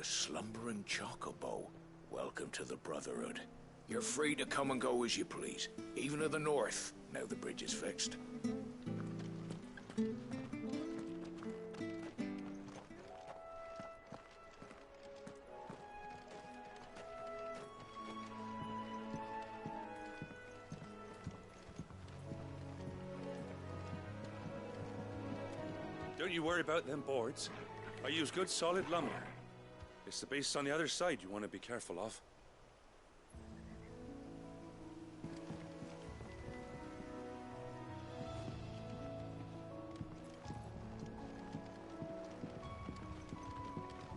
a slumbering chocobo. Welcome to the Brotherhood. You're free to come and go as you please, even to the north, now the bridge is fixed. Don't you worry about them boards. I use good solid lumber. It's the base on the other side you want to be careful of.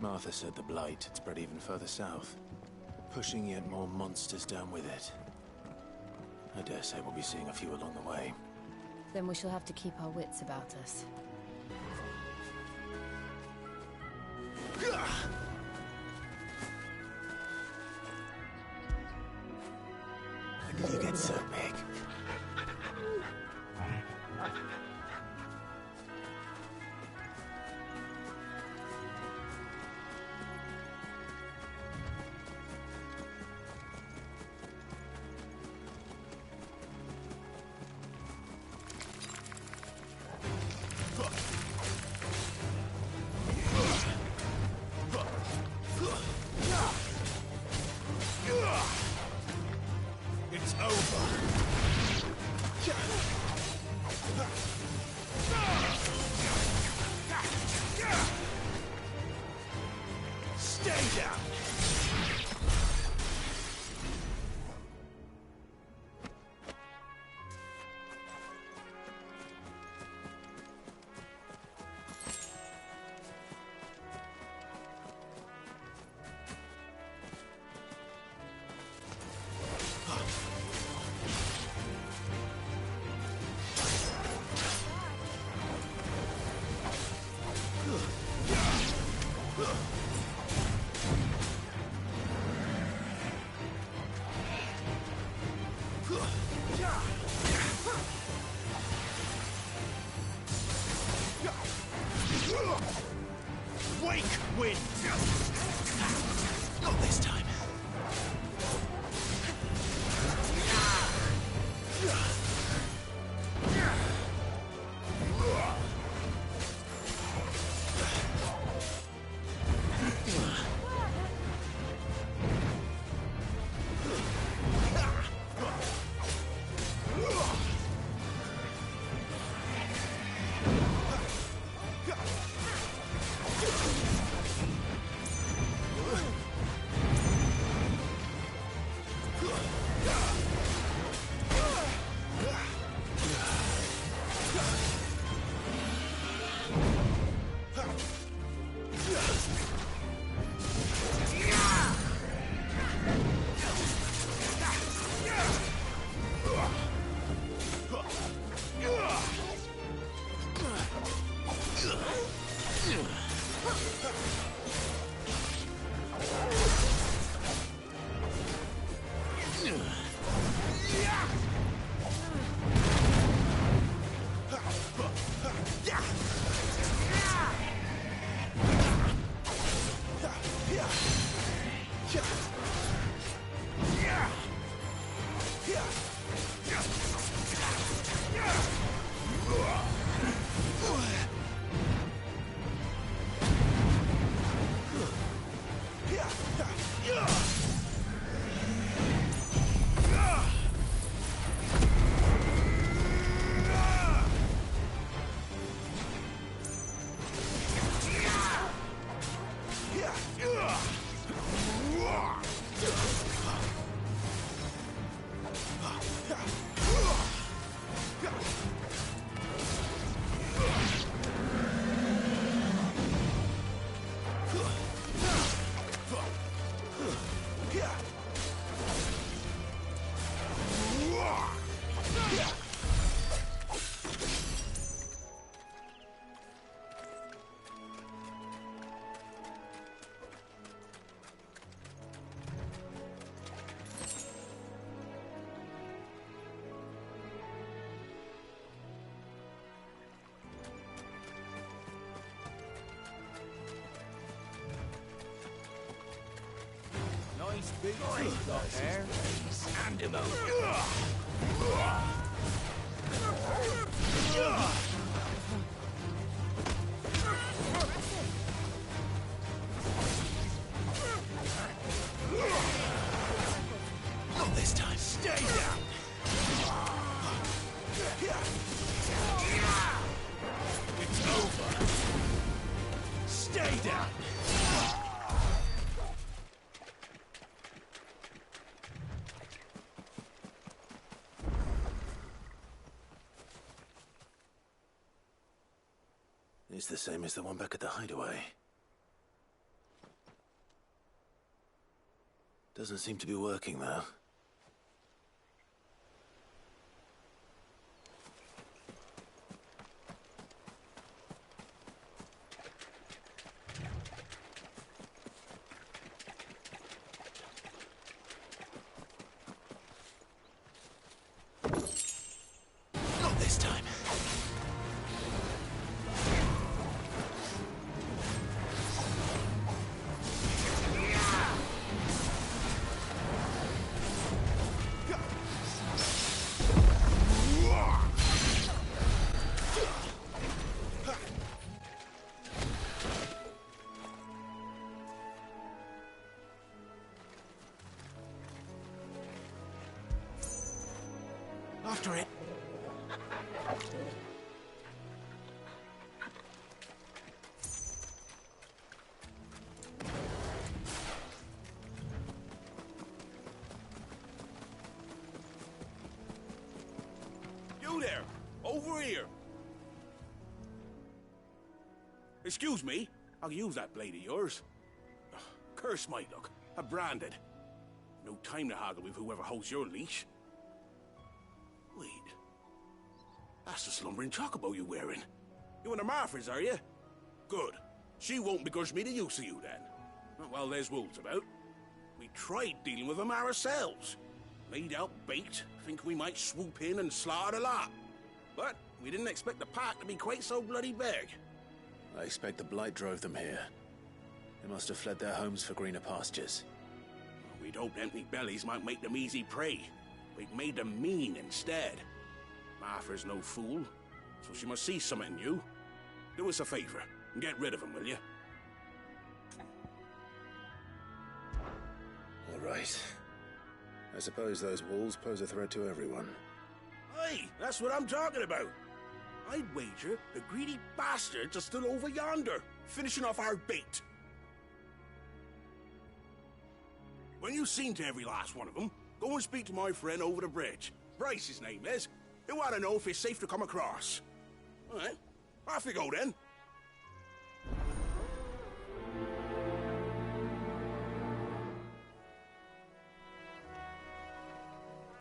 Martha said the Blight had spread even further south, pushing yet more monsters down with it. I dare say we'll be seeing a few along the way. Then we shall have to keep our wits about us. When did you get so big? It's over. Stay down. Wake wind! Not this time. Nice big hair. Hand him over. Not this time. Stay down. It's over. Stay down. It's the same as the one back at the hideaway. Doesn't seem to be working, though. Not this time. After it. You there! Over here! Excuse me, I'll use that blade of yours. Ugh, curse my luck. I'm branded. No time to haggle with whoever holds your leash. Wait. That's the slumbering chocobo you're wearing. You and the Marfors, are you? Good. She won't begrudge me the use of you, then. Not while there's wolves about. We tried dealing with them ourselves. Laid out bait, think we might swoop in and slaughter the lot. But we didn't expect the pack to be quite so bloody big. I expect the blight drove them here. They must have fled their homes for greener pastures. We'd hoped empty bellies might make them easy prey. We'd made them mean instead. Martha's no fool, so she must see something in you. Do us a favor and get rid of them, will you? All right. I suppose those wolves pose a threat to everyone. Hey, that's what I'm talking about. I'd wager the greedy bastards are still over yonder, finishing off our bait. When you've seen to every last one of them, go and speak to my friend over the bridge. Bryce, his name is. He'll want to know if it's safe to come across. All right, off you go then.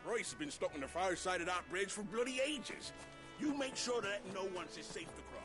Bryce has been stuck on the far side of that bridge for bloody ages. You make sure to let him know once it's safe to cross.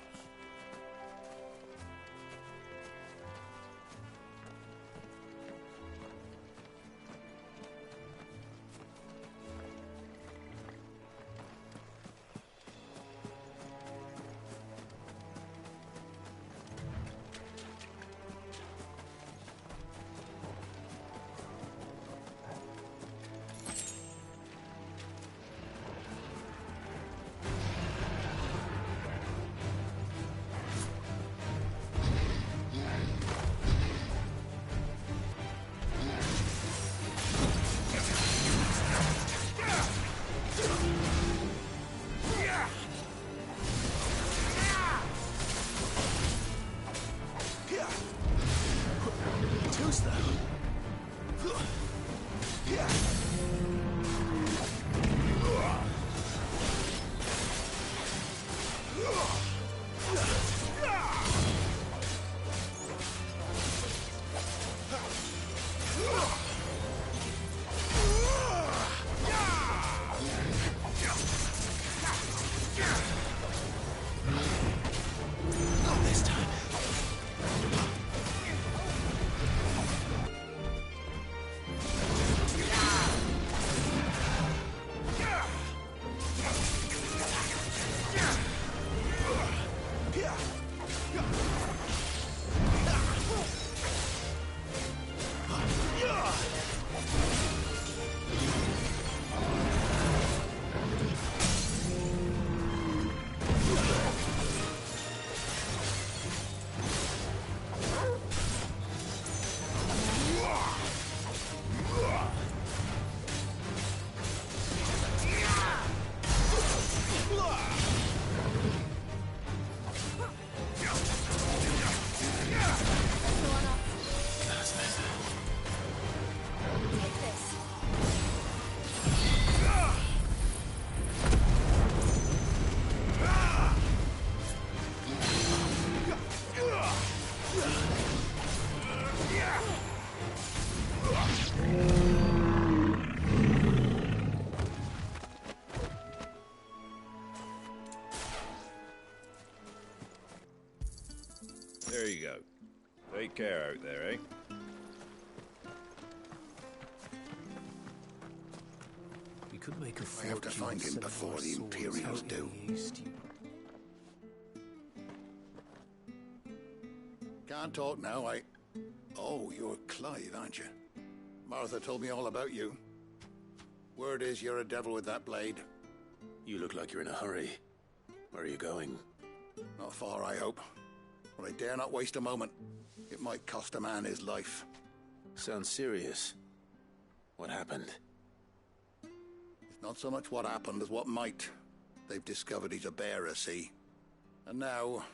care out there, eh? We could make a I have to find him before the Imperials do. Can't talk now, Oh, you're Clive, aren't you? Martha told me all about you. Word is you're a devil with that blade. You look like you're in a hurry. Where are you going? Not far, I hope. But I dare not waste a moment. It might cost a man his life. Sounds serious. What happened? It's not so much what happened as what might. They've discovered he's a bearer, see? And now,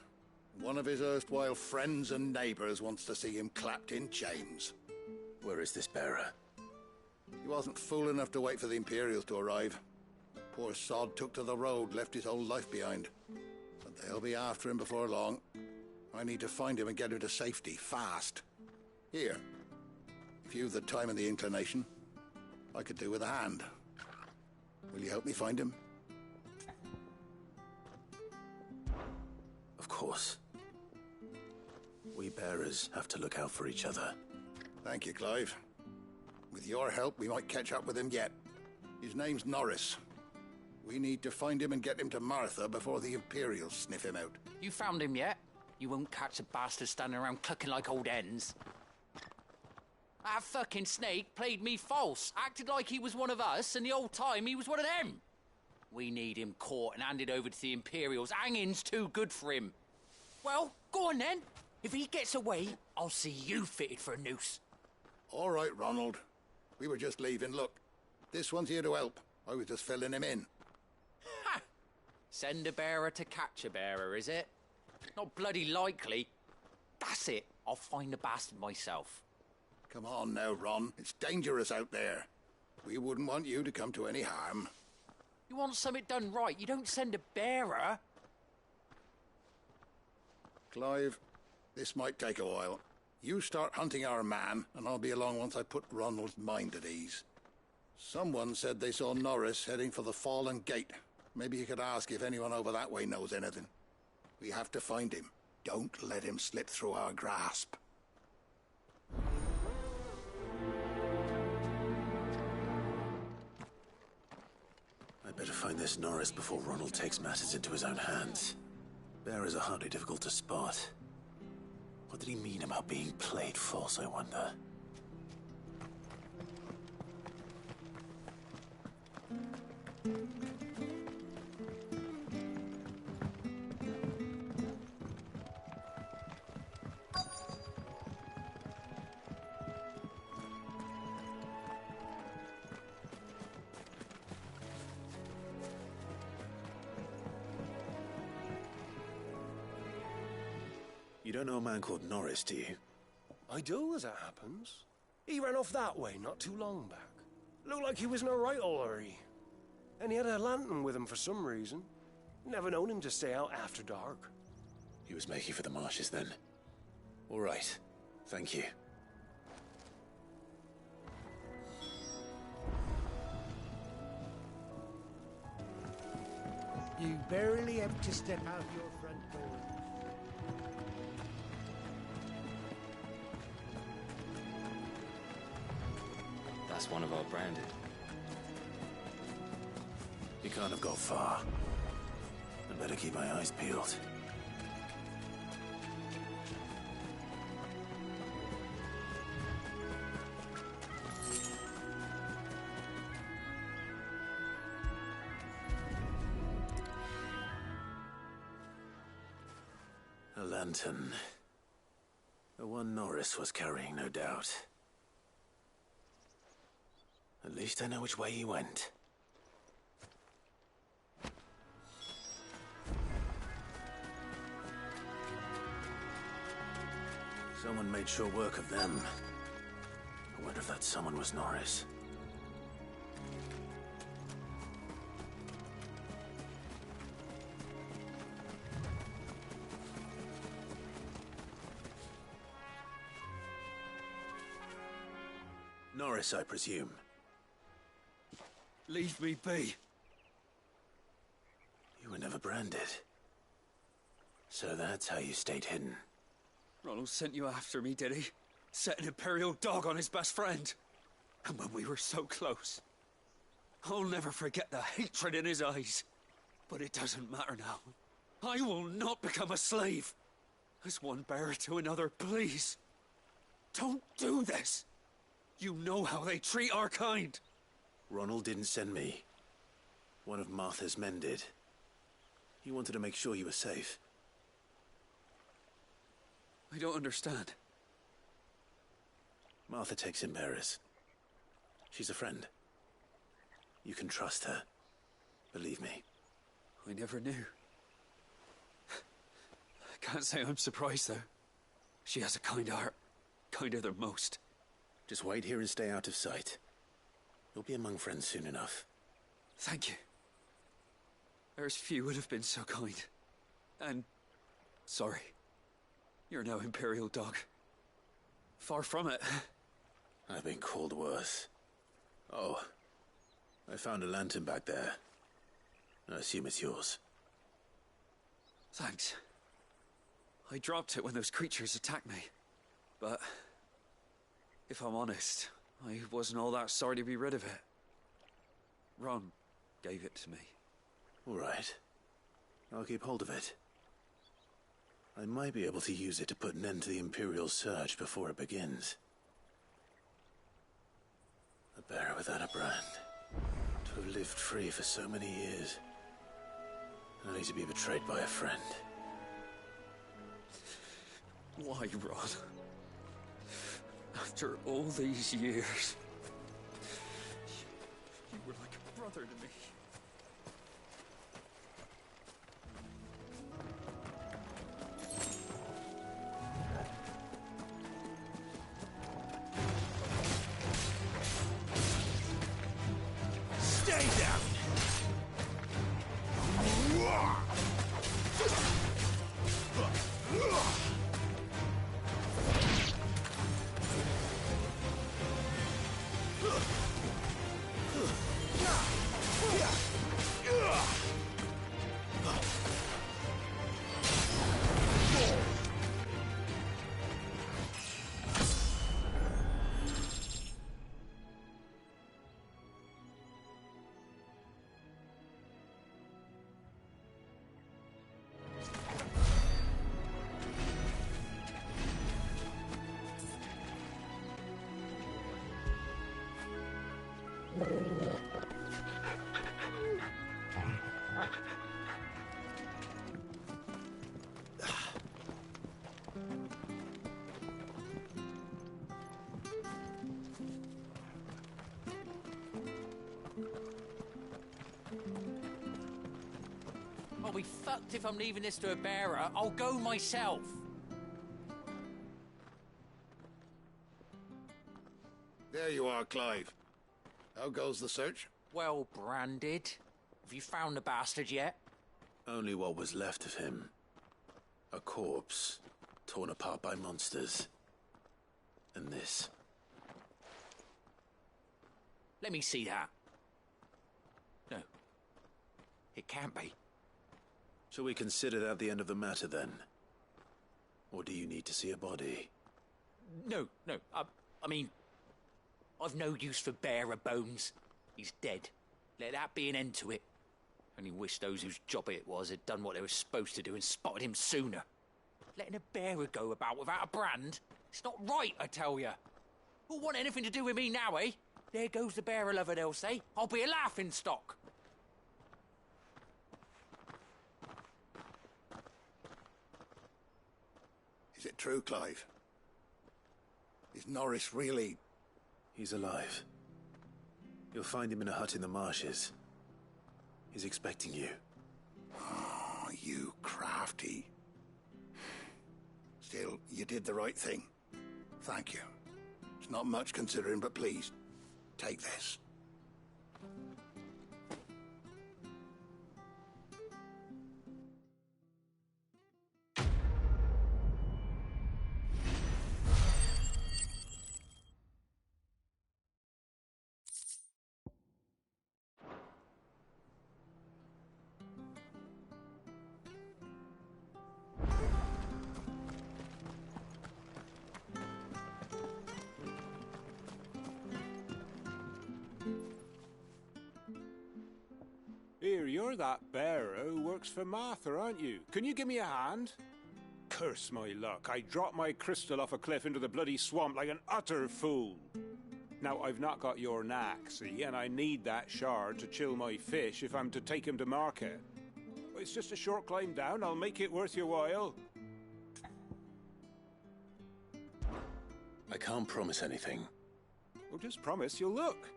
one of his erstwhile friends and neighbors wants to see him clapped in chains. Where is this bearer? He wasn't fool enough to wait for the Imperials to arrive. Poor sod took to the road, left his whole life behind. But they'll be after him before long. I need to find him and get him to safety, fast. Here, if you've the time and the inclination, I could do with a hand. Will you help me find him? Of course. We bearers have to look out for each other. Thank you, Clive. With your help, we might catch up with him yet. His name's Norris. We need to find him and get him to Martha before the Imperials sniff him out. You found him yet? You won't catch a bastard standing around clucking like old hens. That fucking snake played me false, acted like he was one of us, and the whole time he was one of them. We need him caught and handed over to the Imperials. Hanging's too good for him. Well, go on then. If he gets away, I'll see you fitted for a noose. All right, Ronald. We were just leaving. Look, this one's here to help. I was just filling him in. Ha! Send a bearer to catch a bearer, is it? Not bloody likely. That's it. I'll find the bastard myself. Come on now, Ron. It's dangerous out there. We wouldn't want you to come to any harm. You want something done right, you don't send a bearer. Clive, this might take a while. You start hunting our man, and I'll be along once I put Ronald's mind at ease. Someone said they saw Norris heading for the Fallen Gate. Maybe you could ask if anyone over that way knows anything. We have to find him. Don't let him slip through our grasp. I'd better find this Norris before Ronald takes matters into his own hands. Bearers are hardly difficult to spot. What did he mean about being played false, I wonder? You don't know a man called Norris, do you? I do, as it happens. He ran off that way not too long back. Looked like he was in a right old hurry. And he had a lantern with him for some reason. Never known him to stay out after dark. He was making for the marshes then. All right. Thank you. You barely have to step out your front door. That's one of our branded. He can't have got far. I'd better keep my eyes peeled. A lantern. The one Norris was carrying, no doubt. At least I know which way he went. Someone made sure work of them. I wonder if that someone was Norris. Norris, I presume. Leave me be. You were never branded. So that's how you stayed hidden. Ronald sent you after me, did he? Set an Imperial dog on his best friend. And when we were so close. I'll never forget the hatred in his eyes. But it doesn't matter now. I will not become a slave. As one bearer to another, please. Don't do this. You know how they treat our kind. Ronald didn't send me. One of Martha's men did. He wanted to make sure you were safe. I don't understand. Martha takes in bearers. She's a friend. You can trust her. Believe me. I never knew. I can't say I'm surprised, though. She has a kind heart. Kinder than most. Just wait here and stay out of sight. You'll be among friends soon enough. Thank you. There's few would have been so kind. And... sorry. You're no Imperial dog. Far from it. I've been called worse. Oh. I found a lantern back there. I assume it's yours. Thanks. I dropped it when those creatures attacked me. But... if I'm honest, I wasn't all that sorry to be rid of it. Ron gave it to me. All right. I'll keep hold of it. I might be able to use it to put an end to the Imperial surge before it begins. A bearer without a brand. To have lived free for so many years. Only to be betrayed by a friend. Why, Ron? After all these years, you were like a brother to me. Stay down! I'll be fucked if I'm leaving this to a bearer. I'll go myself. There you are, Clive. How goes the search? Well branded. Have you found the bastard yet? Only what was left of him. A corpse, torn apart by monsters. And this. Let me see that. No. It can't be. Shall we consider that the end of the matter, then? Or do you need to see a body? No. I mean, I've no use for bearer bones. He's dead. Let that be an end to it. Only wish those whose job it was had done what they were supposed to do and spotted him sooner. Letting a bearer go about without a brand? It's not right, I tell you. Who'll want anything to do with me now, eh? There goes the bearer lover, they'll say. I'll be a laughing stock. Is it true, Clive? Is Norris really... He's alive. You'll find him in a hut in the marshes. He's expecting you. Oh, you crafty. Still, you did the right thing. Thank you. It's not much considering, but please, take this. hear you're that bearer who works for Martha, aren't you? Can you give me a hand? Curse my luck, I dropped my crystal off a cliff into the bloody swamp like an utter fool. Now, I've not got your knack, see, and I need that shard to chill my fish if I'm to take him to market. It's just a short climb down, I'll make it worth your while. I can't promise anything. Well, just promise you'll look.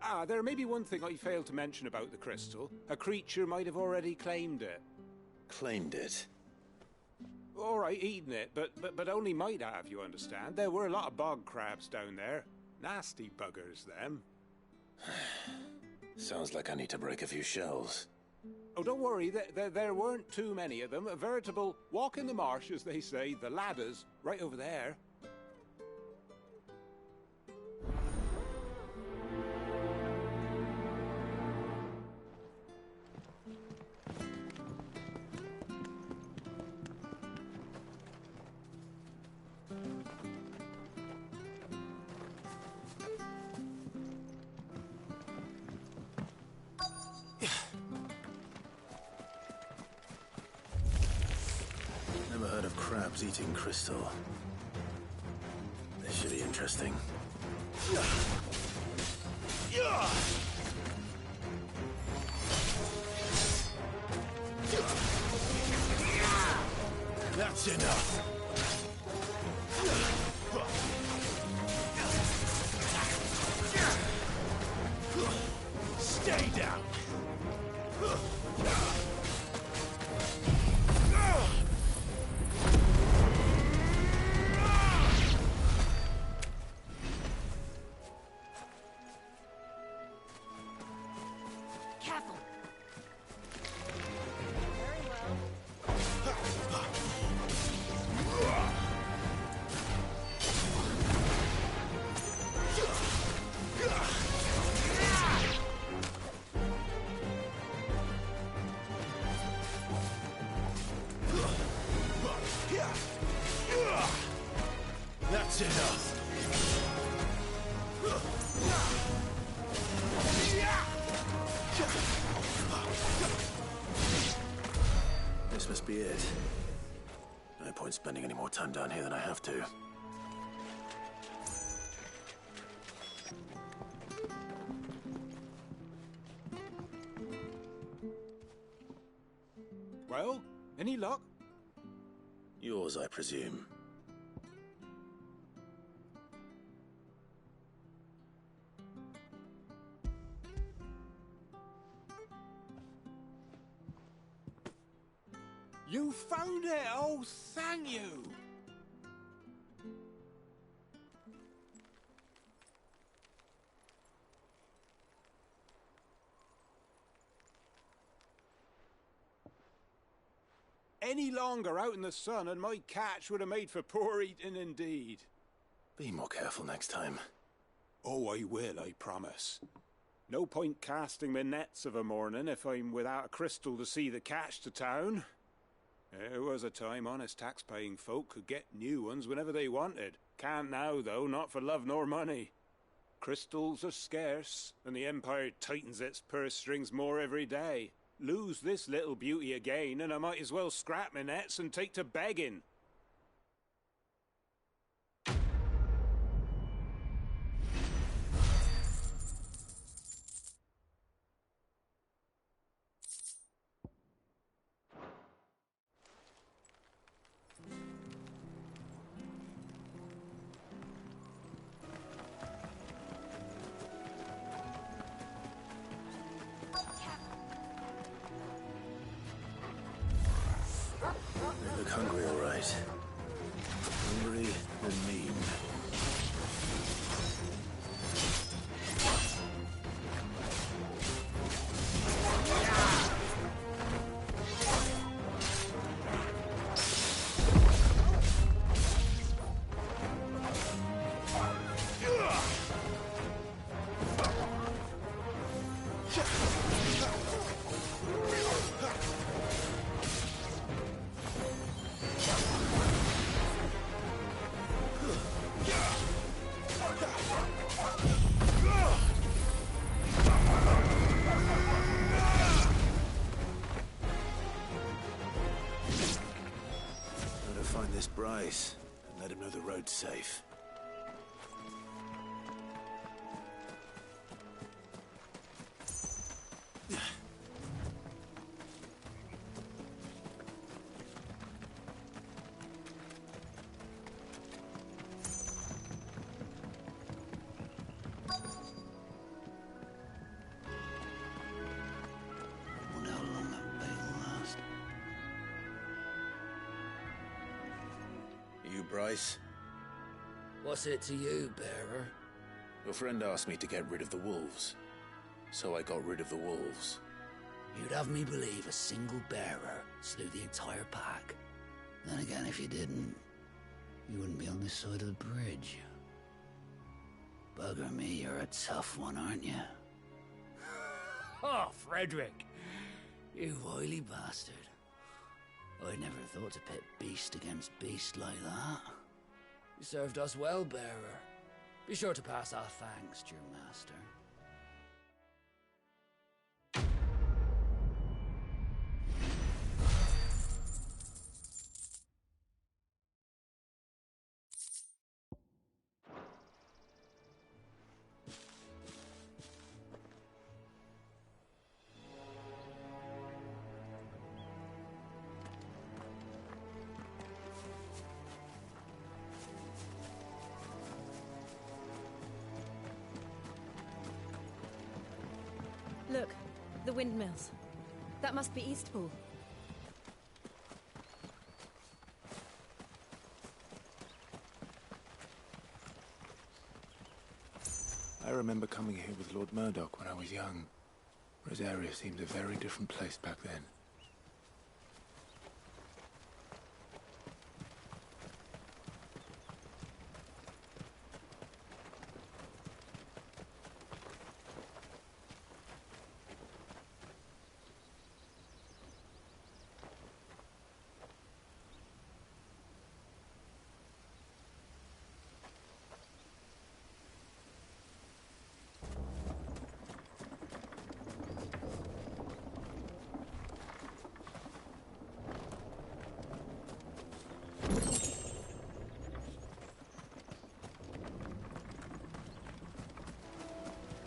Ah, there may be one thing I failed to mention about the crystal. A creature might have already claimed it. Claimed it? All right, eaten it, but only might have, you understand. There were a lot of bog crabs down there. Nasty buggers, them. Sounds like I need to break a few shells. Oh, don't worry, there weren't too many of them. A veritable walk in the marsh, as they say, the ladders, right over there. Never heard of crabs eating crystal. This should be interesting. That's enough. Stay down. Careful. That's enough. This must be it. No point spending any more time down here than I have to. Well, any luck? Yours, I presume. You found it! Oh, thank you! Any longer out in the sun and my catch would have made for poor eating indeed. Be more careful next time. Oh, I will, I promise. No point casting my nets of a morning if I'm without a crystal to see the catch to town. There was a time honest tax-paying folk could get new ones whenever they wanted. Can't now, though, not for love nor money. Crystals are scarce, and the Empire tightens its purse strings more every day. Lose this little beauty again, and I might as well scrap my nets and take to begging. They look hungry, all right. Bryce and let him know the road's safe. Bryce? What's it to you, bearer? Your friend asked me to get rid of the wolves, so I got rid of the wolves. You'd have me believe a single bearer slew the entire pack. Then again, if you didn't, you wouldn't be on this side of the bridge. Bugger me, you're a tough one, aren't you? Oh, Frederick! You wily bastard. I never thought to pit beast against beast like that. You served us well, bearer. Be sure to pass our thanks to your master. Look, the windmills. That must be Eastpool. I remember coming here with Lord Murdoch when I was young. Rosaria seemed a very different place back then.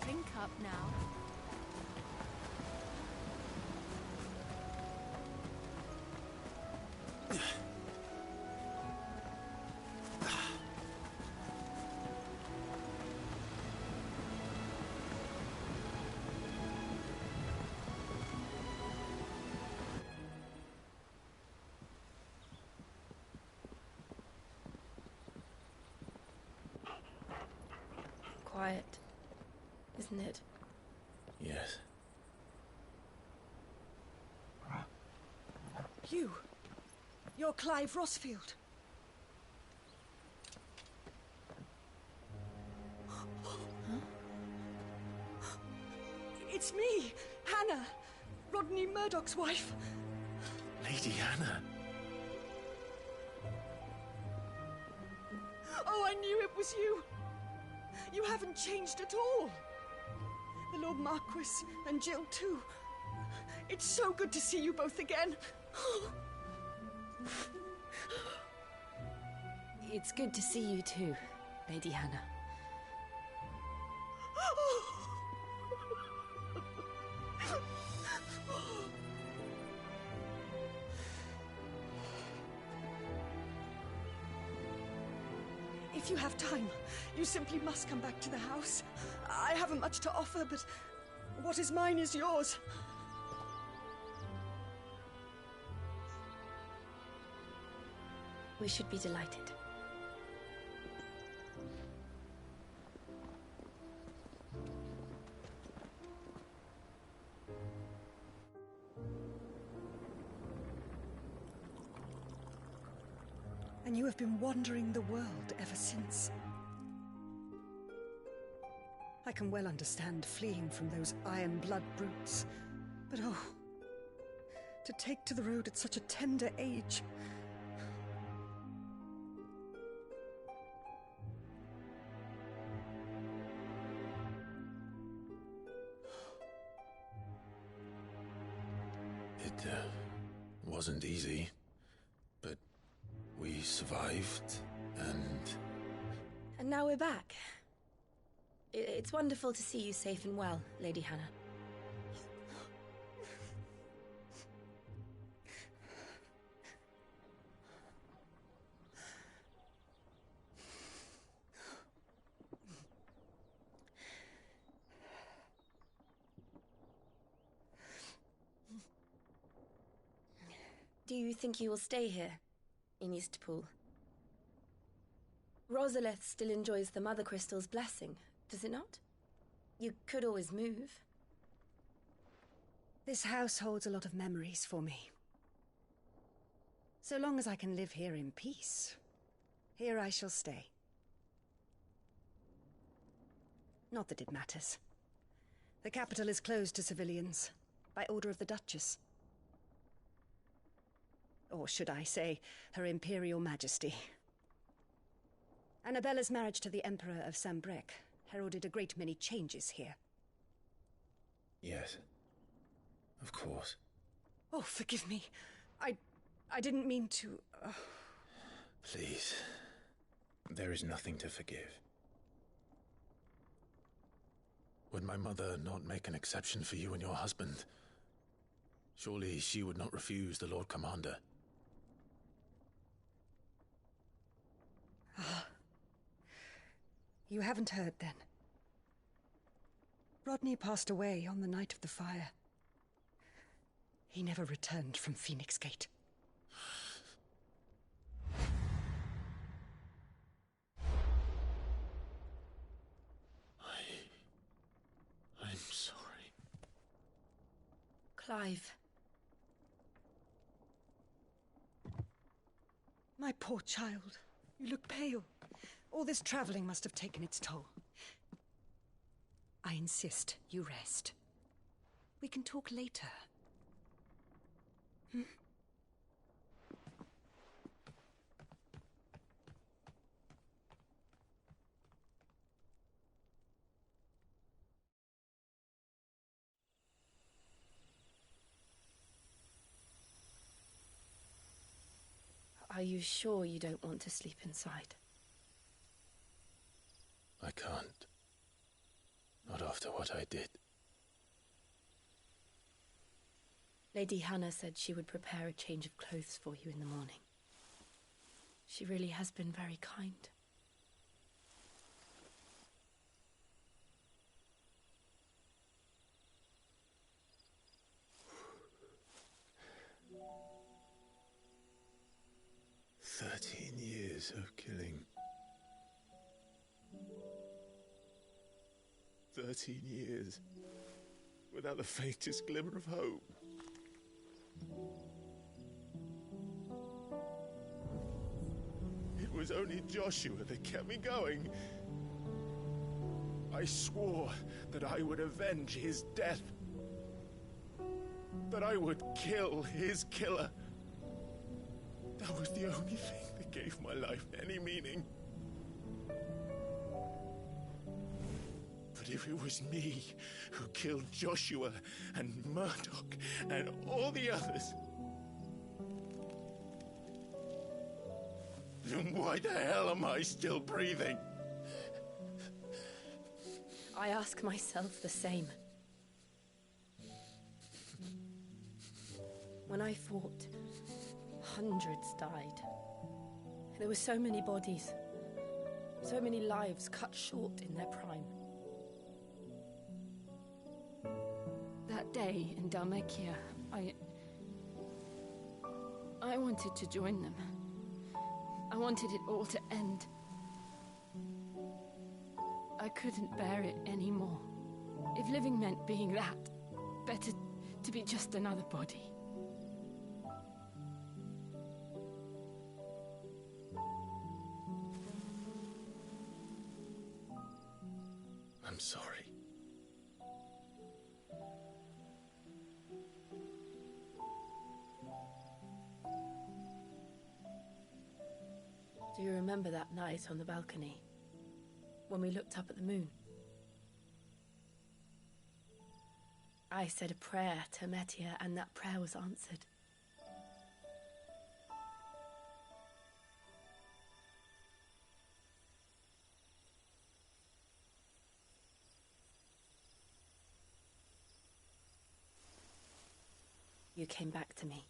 Drink up now. Quiet, isn't it? Yes. You're Clive Rossfield. It's me, Hannah, Rodney Murdoch's wife. Lady Hannah. Oh, I knew it was you. You haven't changed at all. The Lord Marquis and Jill too. It's so good to see you both again. It's good to see you too, Lady Hannah. If you have time, you simply must come back to the house. I haven't much to offer, but what is mine is yours. We should be delighted. And you have been wandering the world ever since. I can well understand fleeing from those iron blood brutes, but oh, to take to the road at such a tender age. It wasn't easy, but we survived, and... And now we're back. It's wonderful to see you safe and well, Lady Hannah. Do you think you will stay here, in Eastpool? Rosalith still enjoys the Mother Crystal's blessing, does it not? You could always move. This house holds a lot of memories for me. So long as I can live here in peace, here I shall stay. Not that it matters. The capital is closed to civilians, by order of the Duchess. Or should I say, Her Imperial Majesty. Annabella's marriage to the Emperor of Sambrec heralded a great many changes here. Yes. Of course. Oh, forgive me. I didn't mean to... Please. There is nothing to forgive. Would my mother not make an exception for you and your husband? Surely she would not refuse the Lord Commander. You haven't heard, then. Rodney passed away on the night of the fire. He never returned from Phoenix Gate. I'm sorry. Clive. My poor child. You look pale. All this traveling must have taken its toll. I insist you rest. We can talk later. Hmm? Are you sure you don't want to sleep inside? I can't. Not after what I did. Lady Hannah said she would prepare a change of clothes for you in the morning. She really has been very kind. Years of killing. 13 years without the faintest glimmer of hope. It was only Joshua that kept me going. I swore that I would avenge his death. That I would kill his killer. That was the only thing that gave my life any meaning. But if it was me who killed Joshua and Murdoch and all the others, then why the hell am I still breathing? I ask myself the same. When I fought, hundreds died. There were so many bodies, so many lives cut short in their prime. That day in Dalmekia, I wanted to join them. I wanted it all to end. I couldn't bear it anymore. If living meant being that, better to be just another body. I'm sorry. Do you remember that night on the balcony, when we looked up at the moon? I said a prayer to Metia, and that prayer was answered. you came back to me.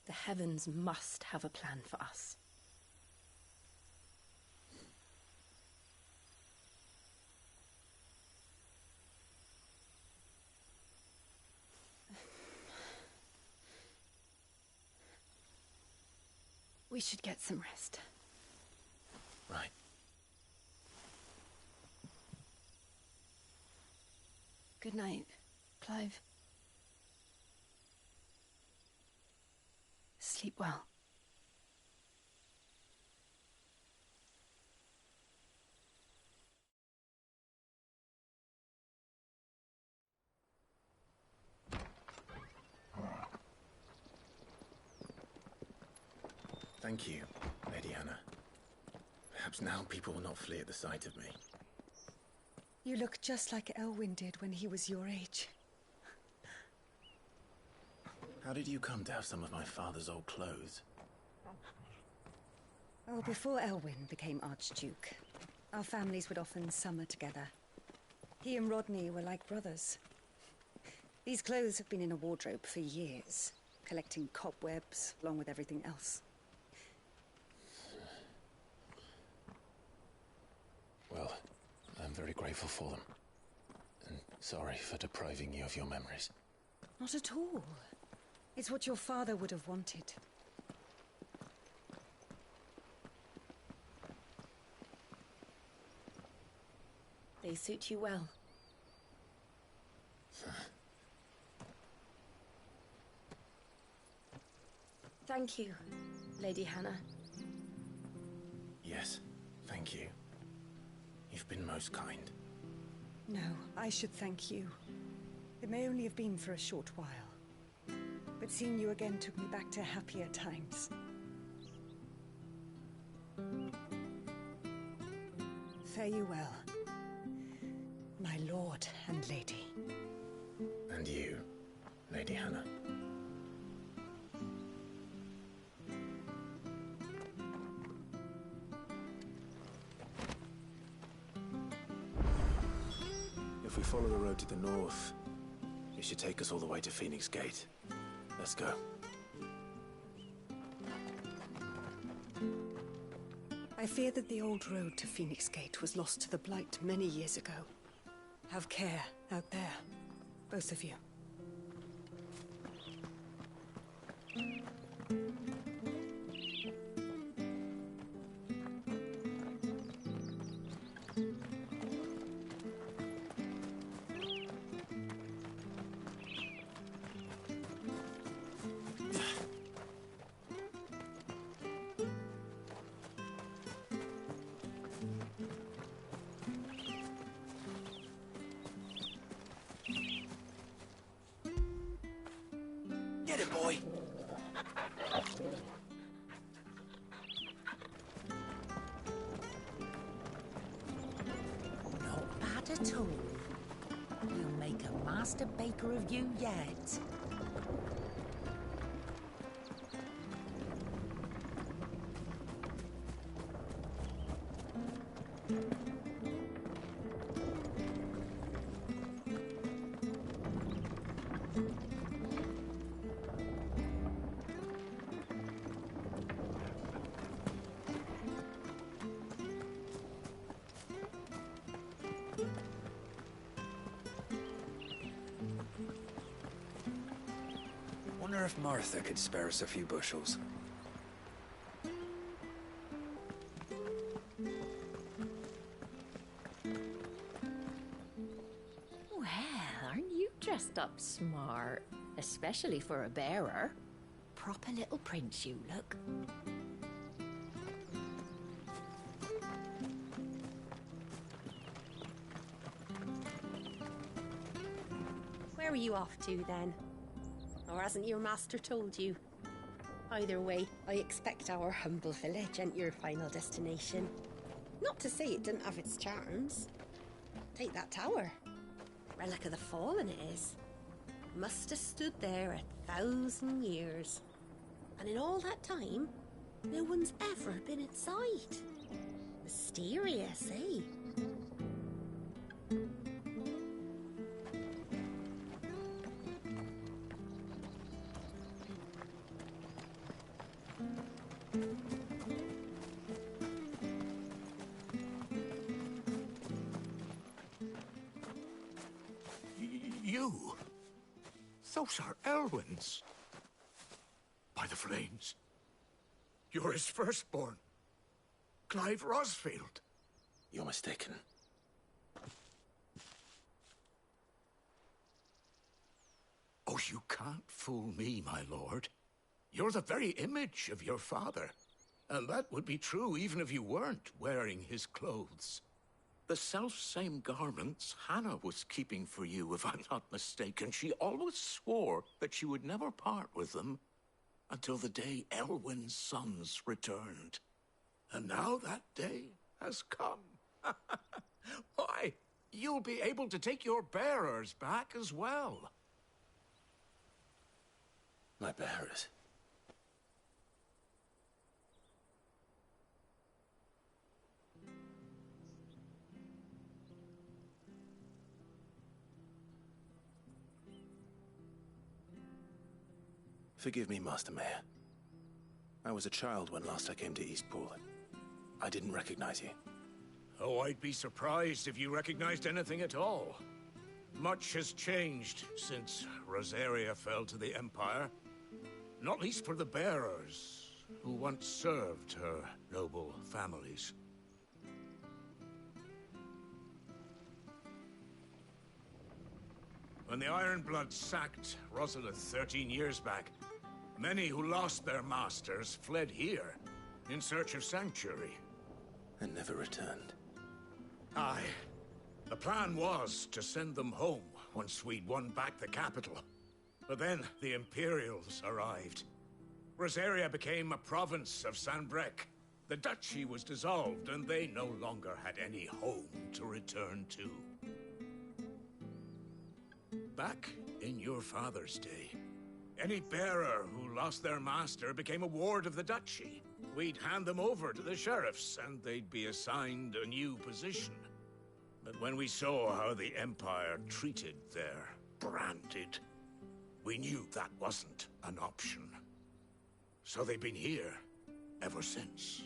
The heavens must have a plan for us. We should get some rest. Right. Good night, Clive. Sleep well. Thank you, Lady Hannah. Perhaps now people will not flee at the sight of me. You look just like Elwyn did when he was your age. How did you come to have some of my father's old clothes? Oh, before Elwyn became Archduke, our families would often summer together. He and Rodney were like brothers. These clothes have been in a wardrobe for years, collecting cobwebs along with everything else. Well, I'm very grateful for them. And sorry for depriving you of your memories. Not at all. It's what your father would have wanted. They suit you well. Thank you, Lady Hannah. Yes, thank you. You've been most kind. No, I should thank you. It may only have been for a short while, but seeing you again took me back to happier times. Fare you well, my lord and lady. And you, Lady Hannah. If we follow the road to the north, it should take us all the way to Phoenix Gate. Let's go. I fear that the old road to Phoenix Gate was lost to the Blight many years ago. Have care out there, both of you. Get it, boy! Not bad at all. We'll make a master baker of you yet. Wonder if Martha could spare us a few bushels. Well, aren't you dressed up smart? Especially for a bearer. Proper little prince you look. Where are you off to, then? Or hasn't your master told you? Either way, I expect our humble village ain't your final destination. Not to say it didn't have its charms. Take that tower. Relic of the Fallen it is. Must have stood there 1,000 years. And in all that time, no one's ever been inside. Mysterious, eh? You? Those are Elwyn's. By the flames. You're his firstborn. Clive Rosfield. You're mistaken. Oh, you can't fool me, my lord. You're the very image of your father. And that would be true even if you weren't wearing his clothes. The self-same garments Hannah was keeping for you, if I'm not mistaken. She always swore that she would never part with them until the day Elwyn's sons returned. And now that day has come. Why, you'll be able to take your bearers back as well. My bearers? Forgive me, Master Mayor. I was a child when last I came to Eastpool. I didn't recognize you. Oh, I'd be surprised if you recognized anything at all. Much has changed since Rosaria fell to the Empire. Not least for the bearers, who once served her noble families. When the Ironbloods sacked Rosalith 13 years back, many who lost their masters fled here in search of sanctuary. And never returned. Aye. The plan was to send them home once we'd won back the capital. But then the Imperials arrived. Rosaria became a province of Sanbreque. The duchy was dissolved, and they no longer had any home to return to. Back in your father's day, any bearer who lost their master became a ward of the duchy. We'd hand them over to the sheriffs, and they'd be assigned a new position. But when we saw how the Empire treated their branded, we knew that wasn't an option. So they've been here ever since.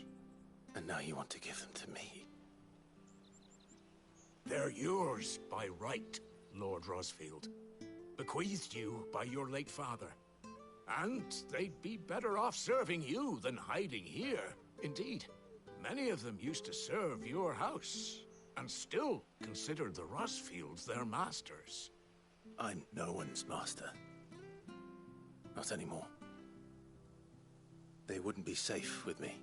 And now you want to give them to me? They're yours by right, Lord Rosfield. Bequeathed you by your late father. And they'd be better off serving you than hiding here. Indeed, many of them used to serve your house, and still considered the Rosfields their masters. I'm no one's master. Not anymore. They wouldn't be safe with me.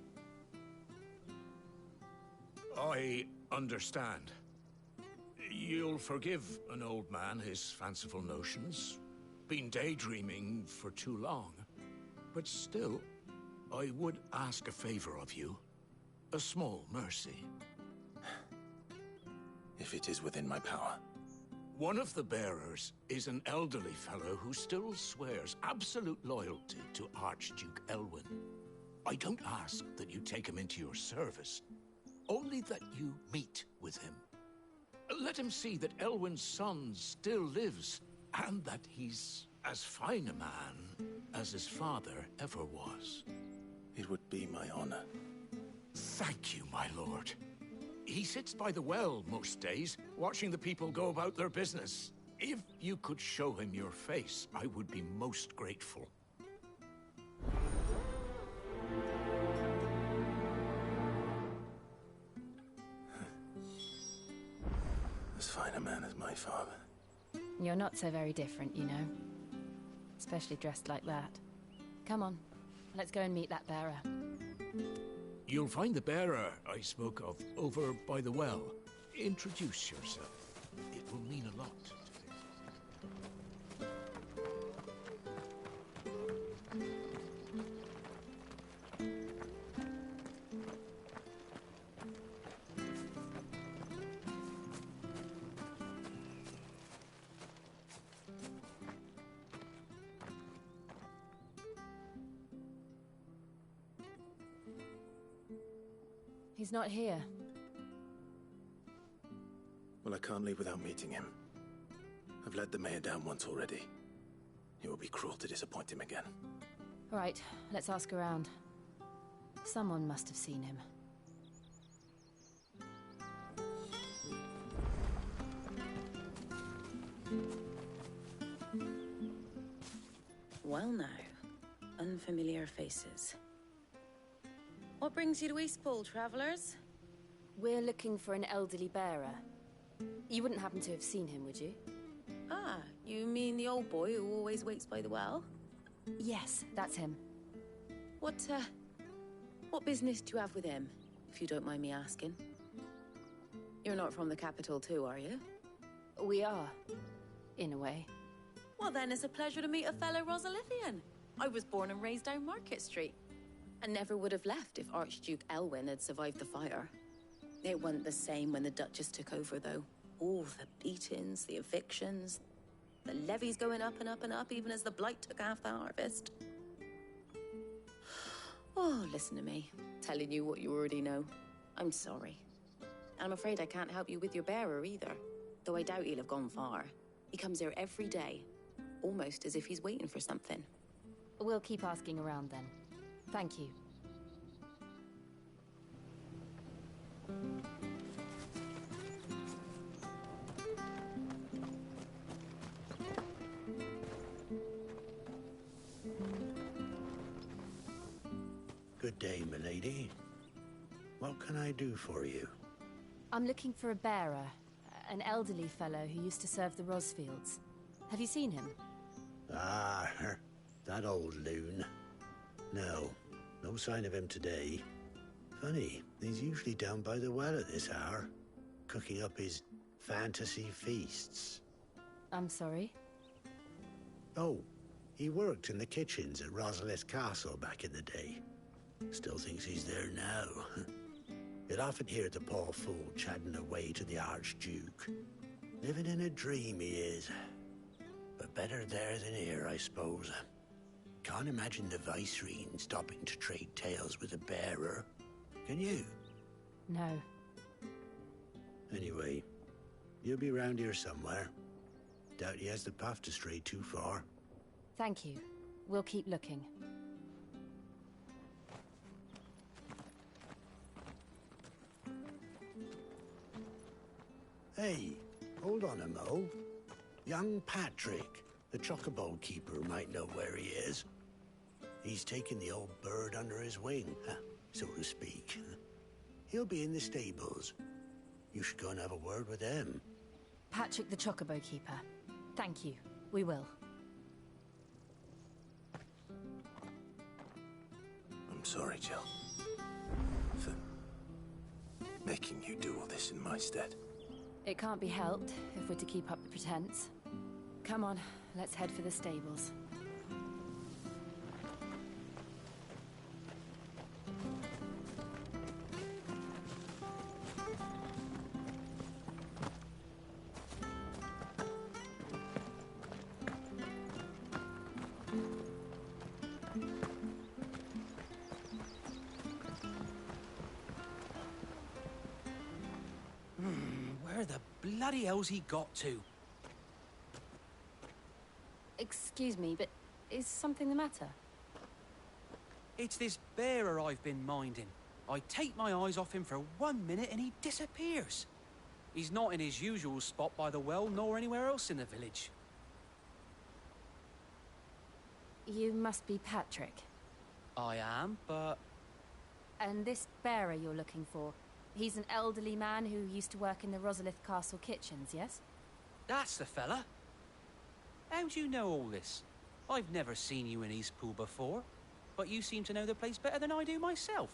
I understand. You'll forgive an old man his fanciful notions. Been daydreaming for too long. But still, I would ask a favor of you. A small mercy. If it is within my power. One of the bearers is an elderly fellow who still swears absolute loyalty to Archduke Elwyn. I don't ask that you take him into your service, only that you meet with him. Let him see that Elwyn's son still lives, and that he's as fine a man as his father ever was. It would be my honor. Thank you, my lord. He sits by the well most days, watching the people go about their business. If you could show him your face, I would be most grateful. As fine a man as my father. You're not so very different, you know. Especially dressed like that. Come on, let's go and meet that bearer. You'll find the bearer I spoke of over by the well. Introduce yourself. It will mean a lot to me. He's not here. Well, I can't leave without meeting him. I've let the mayor down once already. It would be cruel to disappoint him again. All right, let's ask around. Someone must have seen him. Well now, unfamiliar faces. What brings you to Eastpool, travellers? We're looking for an elderly bearer. You wouldn't happen to have seen him, would you? Ah, you mean the old boy who always waits by the well? Yes, that's him. What business do you have with him, if you don't mind me asking? You're not from the capital too, are you? We are, in a way. Well then, it's a pleasure to meet a fellow Rosalithian. I was born and raised down Market Street, and never would have left if Archduke Elwyn had survived the fire. It wasn't the same when the Duchess took over, though. All the beatings, the evictions, the levies going up and up and up, even as the blight took half the harvest. Oh, listen to me, telling you what you already know. I'm sorry. And I'm afraid I can't help you with your bearer either, though I doubt he'll have gone far. He comes here every day, almost as if he's waiting for something. We'll keep asking around then. Thank you. Good day, milady. What can I do for you? I'm looking for a bearer, an elderly fellow who used to serve the Rosfields. Have you seen him? Ah, that old loon. No sign of him today. Funny, he's usually down by the well at this hour, cooking up his fantasy feasts. I'm sorry? Oh, he worked in the kitchens at Rosalith Castle back in the day. Still thinks he's there now. You'd often hear the poor fool chatting away to the Archduke. Living in a dream he is. But better there than here, I suppose. Can't imagine the Viceroy stopping to trade tales with a bearer. Can you? No. Anyway, you'll be round here somewhere. Doubt he has the path to stray too far. Thank you. We'll keep looking. Hey, hold on a mo. Young Patrick, the chocobo keeper, might know where he is. He's taken the old bird under his wing, so to speak. He'll be in the stables. You should go and have a word with him. Patrick the chocobo keeper. Thank you. We will. I'm sorry, Jill, for making you do all this in my stead. It can't be helped if we're to keep up the pretense. Come on, let's head for the stables. Where the bloody hell's he got to? Excuse me, but is something the matter? It's this bearer I've been minding. I take my eyes off him for 1 minute and he disappears. He's not in his usual spot by the well, nor anywhere else in the village. You must be Patrick. I am, but... And this bearer you're looking for, he's an elderly man who used to work in the Rosalith Castle kitchens, yes? That's the fella. How do you know all this? I've never seen you in Eastpool before, but you seem to know the place better than I do myself.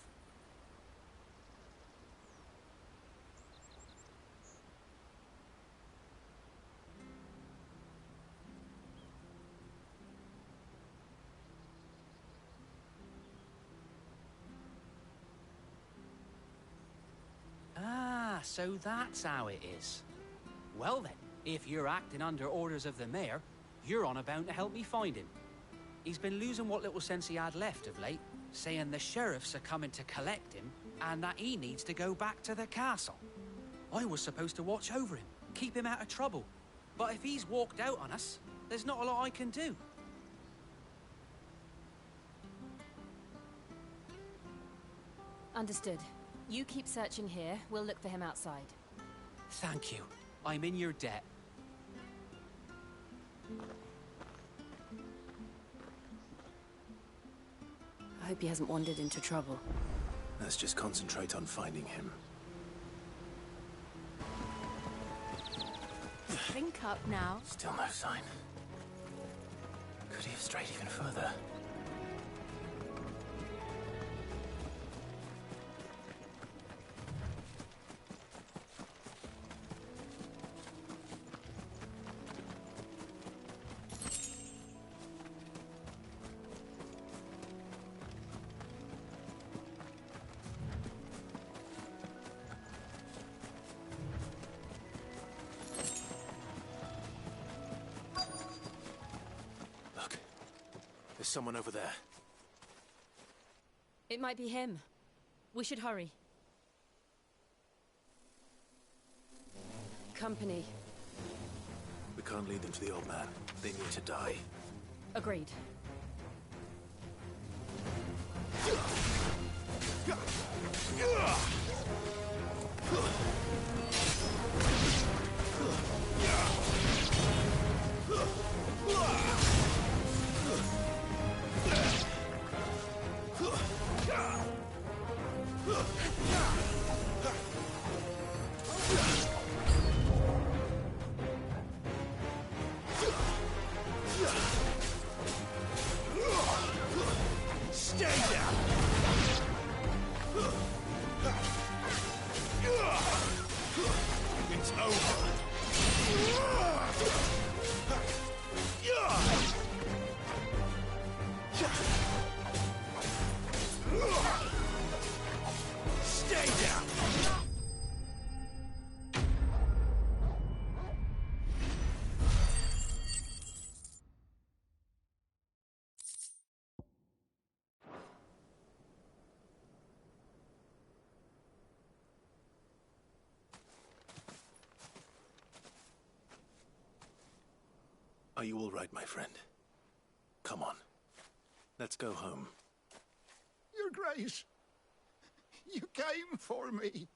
Ah, so that's how it is. Well then, if you're acting under orders of the mayor, you're on about to help me find him. He's been losing what little sense he had left of late, saying the sheriffs are coming to collect him and that he needs to go back to the castle. I was supposed to watch over him, keep him out of trouble. But if he's walked out on us, there's not a lot I can do. Understood. You keep searching here, we'll look for him outside. Thank you. I'm in your debt. I hope he hasn't wandered into trouble. Let's just concentrate on finding him. Drink up now. Still no sign. Could he have strayed even further? There's someone over there. It might be him. We should hurry. Company. We can't lead them to the old man. They need to die. Agreed. Stay down! It's over! Stay down! Are you all right, my friend? Come on. Let's go home. Your Grace, you came for me.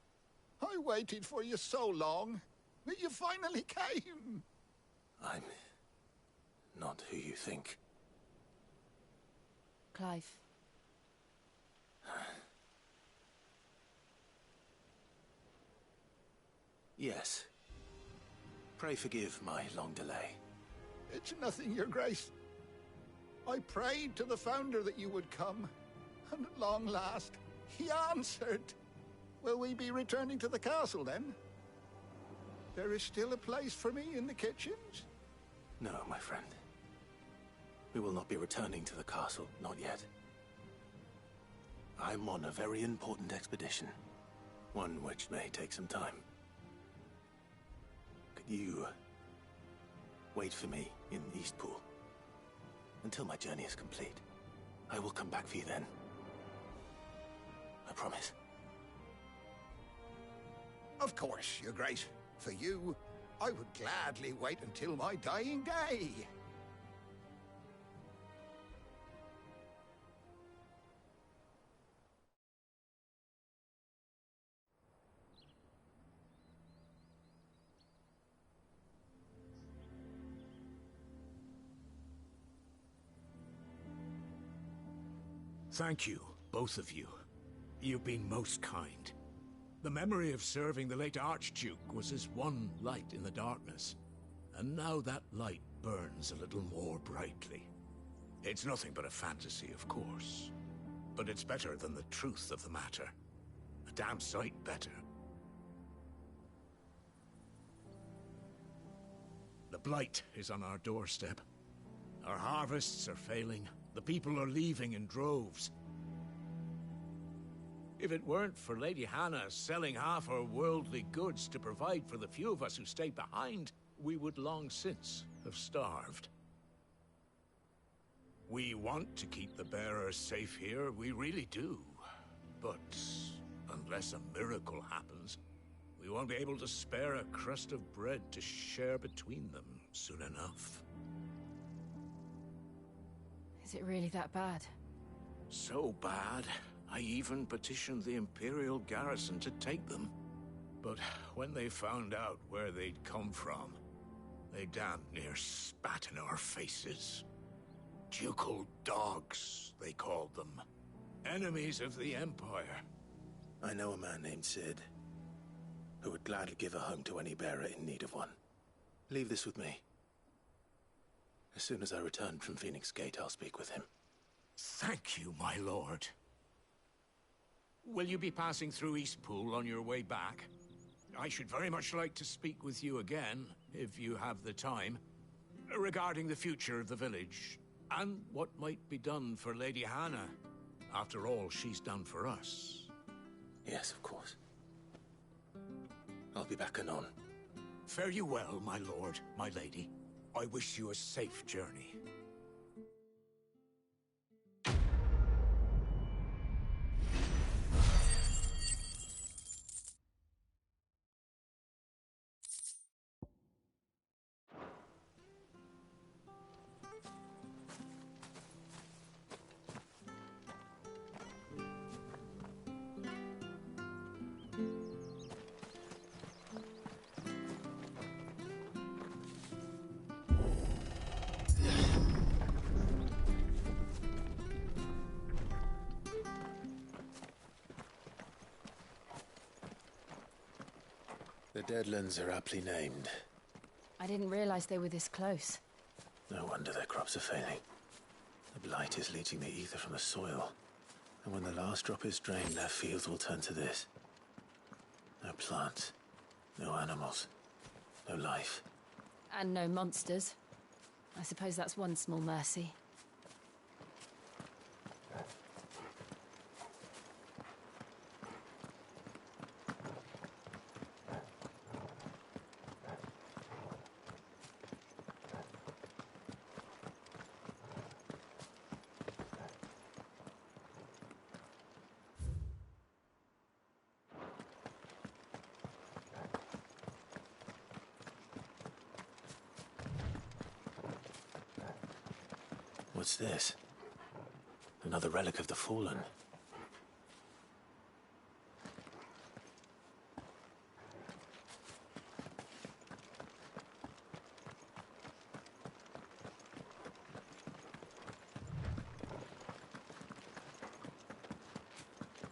I waited for you so long, but you finally came. I'm not who you think. Clive. Yes. Pray forgive my long delay. It's nothing, Your Grace. I prayed to the Founder that you would come, and at long last, he answered. Will we be returning to the castle, then? There is still a place for me in the kitchens? No, my friend. We will not be returning to the castle, not yet. I'm on a very important expedition. One which may take some time. Could you wait for me in Eastpool until my journey is complete? I will come back for you then. I promise. Of course, Your Grace. For you, I would gladly wait until my dying day. Thank you, both of you. You've been most kind. The memory of serving the late Archduke was as one light in the darkness, and now that light burns a little more brightly. It's nothing but a fantasy, of course, but it's better than the truth of the matter. A damn sight better. The blight is on our doorstep. Our harvests are failing. The people are leaving in droves. If it weren't for Lady Hannah selling half her worldly goods to provide for the few of us who stayed behind, we would long since have starved. We want to keep the bearers safe here, we really do. But unless a miracle happens, we won't be able to spare a crust of bread to share between them soon enough. Is it really that bad? So bad, I even petitioned the Imperial garrison to take them. But when they found out where they'd come from, they damn near spat in our faces. Ducal dogs, they called them. Enemies of the Empire. I know a man named Sid, who would gladly give a home to any bearer in need of one. Leave this with me. As soon as I return from Phoenix Gate, I'll speak with him. Thank you, my lord. Will you be passing through Eastpool on your way back? I should very much like to speak with you again, if you have the time, regarding the future of the village, and what might be done for Lady Hannah, after all she's done for us. Yes, of course. I'll be back anon. Fare you well, my lord, my lady. I wish you a safe journey. The Deadlands are aptly named. I didn't realize they were this close. No wonder their crops are failing. The blight is leaching the ether from the soil. And when the last drop is drained, their fields will turn to this. No plants, no animals, no life. And no monsters. I suppose that's one small mercy. What's this? Another relic of the Fallen.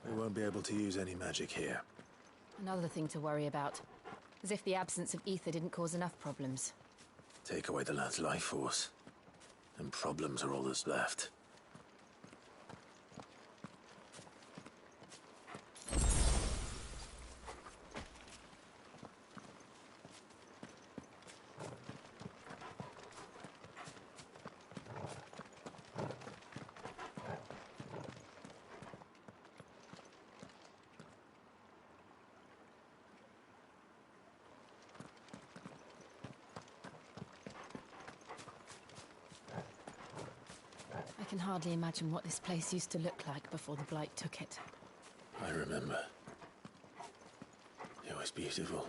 We won't be able to use any magic here. Another thing to worry about. As if the absence of ether didn't cause enough problems. Take away the lad's life force, and problems are all that's left. I can hardly imagine what this place used to look like before the Blight took it. I remember. It was beautiful.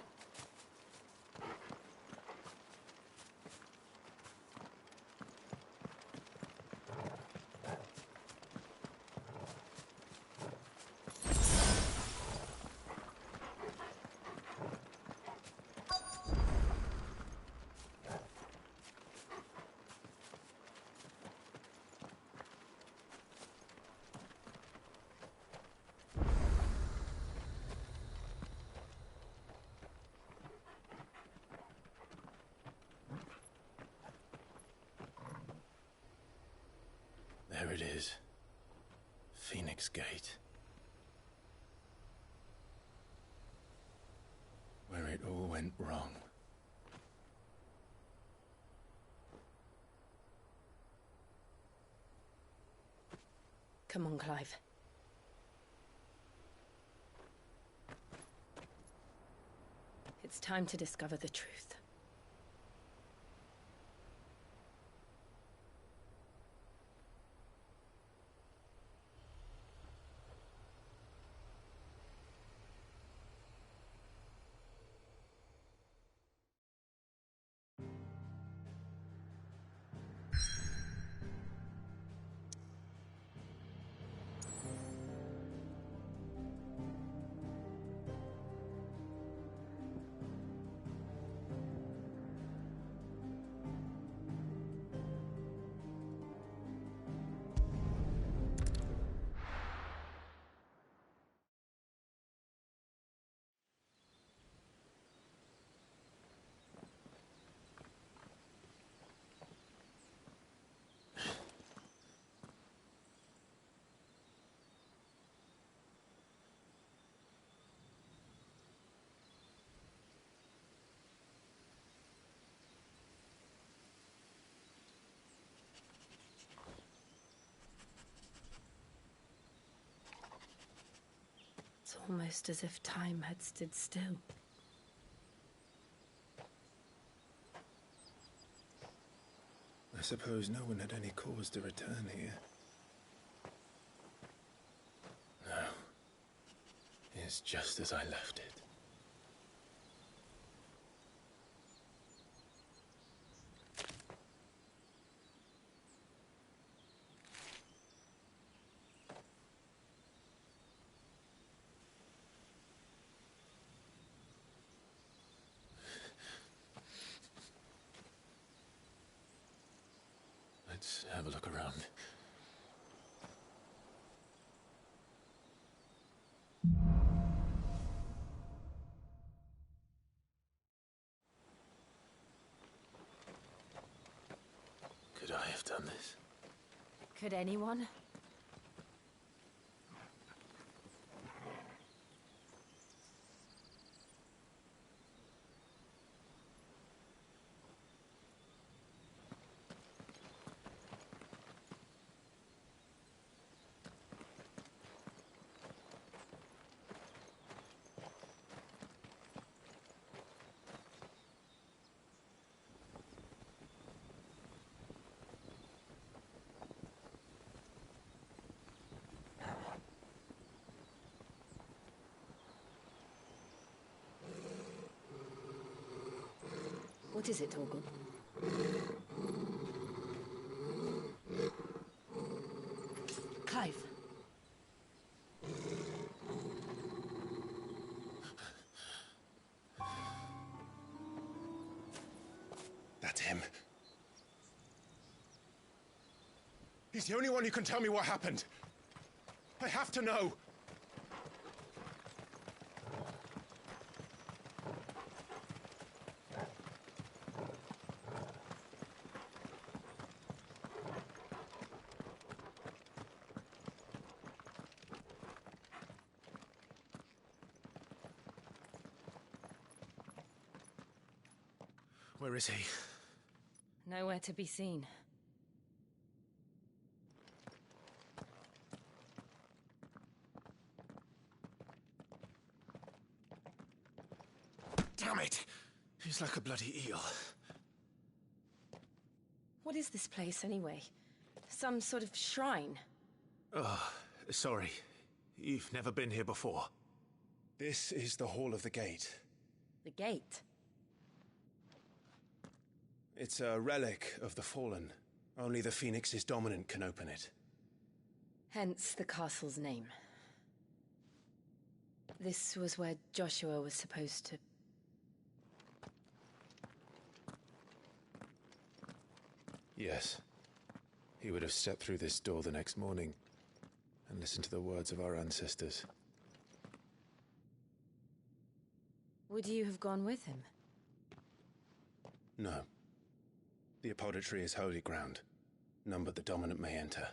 There it is. Phoenix Gate. Where it all went wrong. Come on, Clive. It's time to discover the truth. It's almost as if time had stood still. I suppose no one had any cause to return here. No. It's just as I left it. Let's have a look around. Could I have done this? Could anyone? What is it, Torgal? Clive. That's him. He's the only one who can tell me what happened. I have to know. Where is he? Nowhere to be seen. Damn it! He's like a bloody eel. What is this place, anyway? Some sort of shrine? Oh, sorry. You've never been here before. This is the Hall of the Gate. The gate? It's a relic of the Fallen. Only the Phoenix's dominant can open it. Hence the castle's name. This was where Joshua was supposed to... Yes. He would have stepped through this door the next morning and listened to the words of our ancestors. Would you have gone with him? No. The apodatory is holy ground. None but the dominant may enter.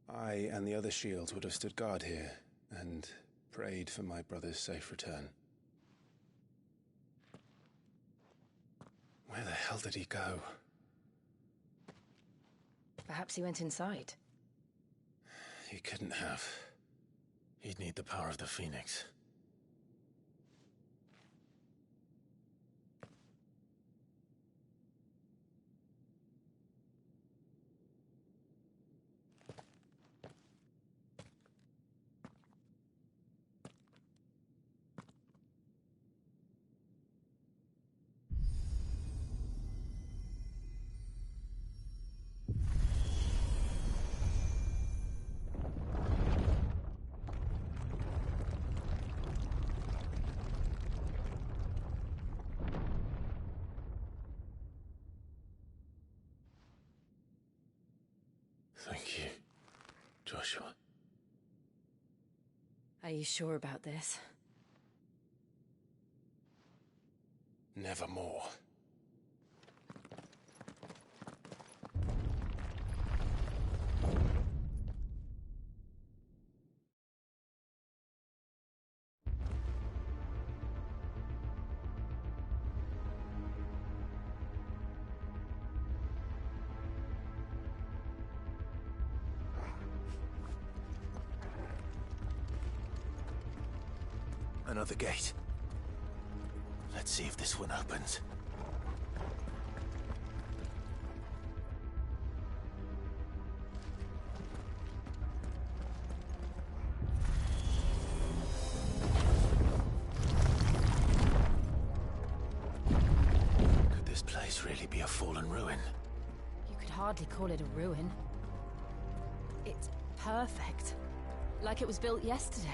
I and the other shields would have stood guard here and prayed for my brother's safe return. Where the hell did he go? Perhaps he went inside. He couldn't have. He'd need the power of the Phoenix. Thank you, Joshua. Are you sure about this? Nevermore. Another gate. Let's see if this one opens. Could this place really be a fallen ruin? You could hardly call it a ruin. It's perfect. Like it was built yesterday.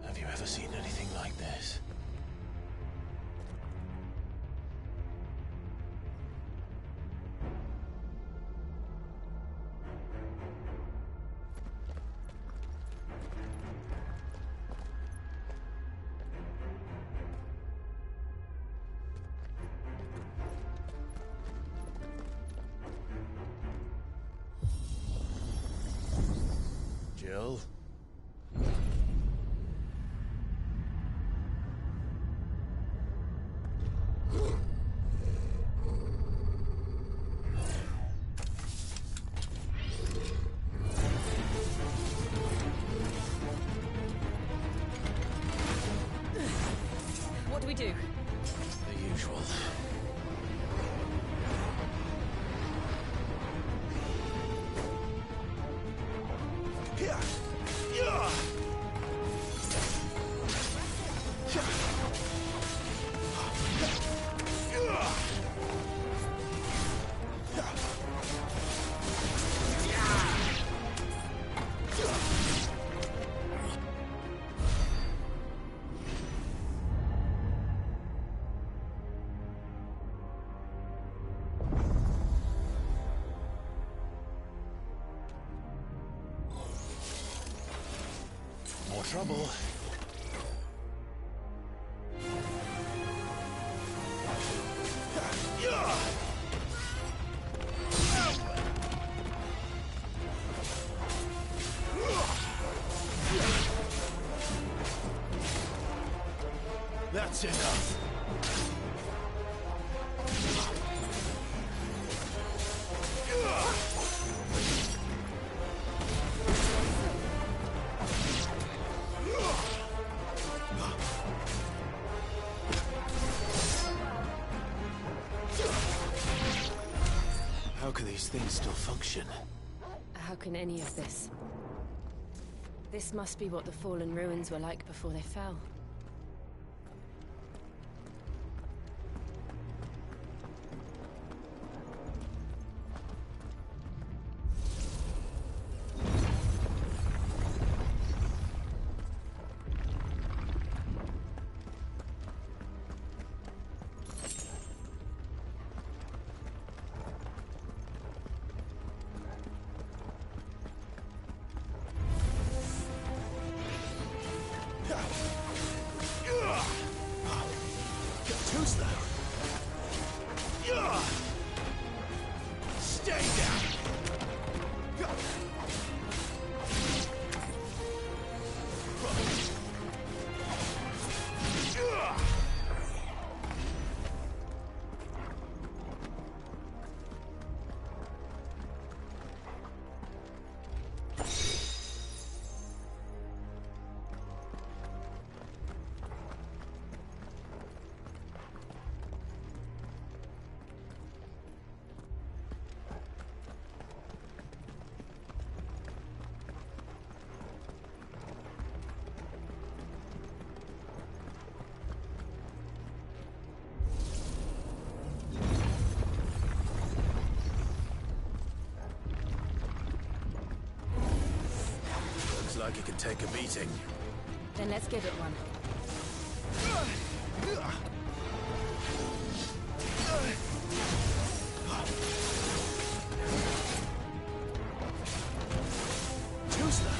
Have you ever seen anything like this? Jill? What do we do? The usual. More trouble. That's enough. How can these things still function? How can any of this? This must be what the fallen ruins were like before they fell. Too slow. Stay down. Looks like it can take a beating. Then let's give it one. Too slow.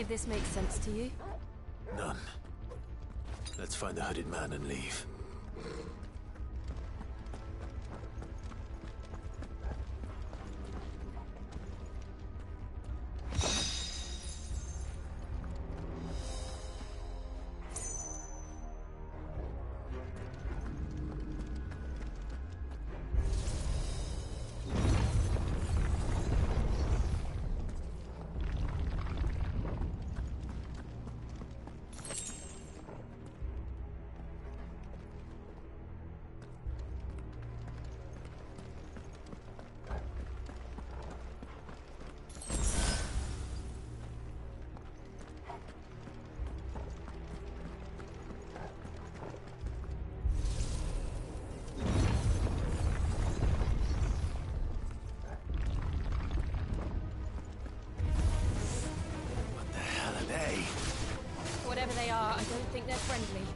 of this make sense to you? None. Let's find the hooded man and leave. Whatever they are, I don't think they're friendly.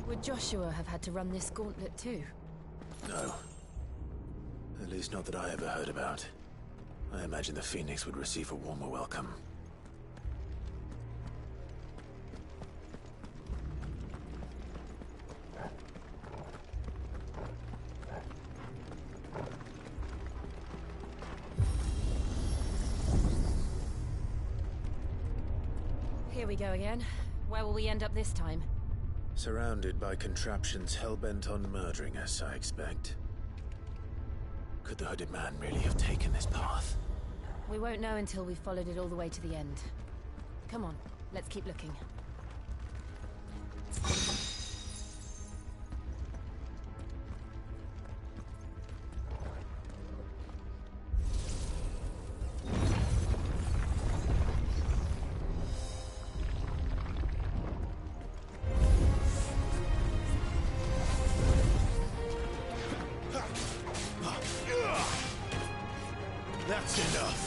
Would Joshua have had to run this gauntlet too? No. At least not that I ever heard about. I imagine the Phoenix would receive a warmer welcome. Here we go again. Where will we end up this time? Surrounded by contraptions hell-bent on murdering us, I expect. Could the hooded man really have taken this path? We won't know until we've followed it all the way to the end. Come on, let's keep looking. That's enough.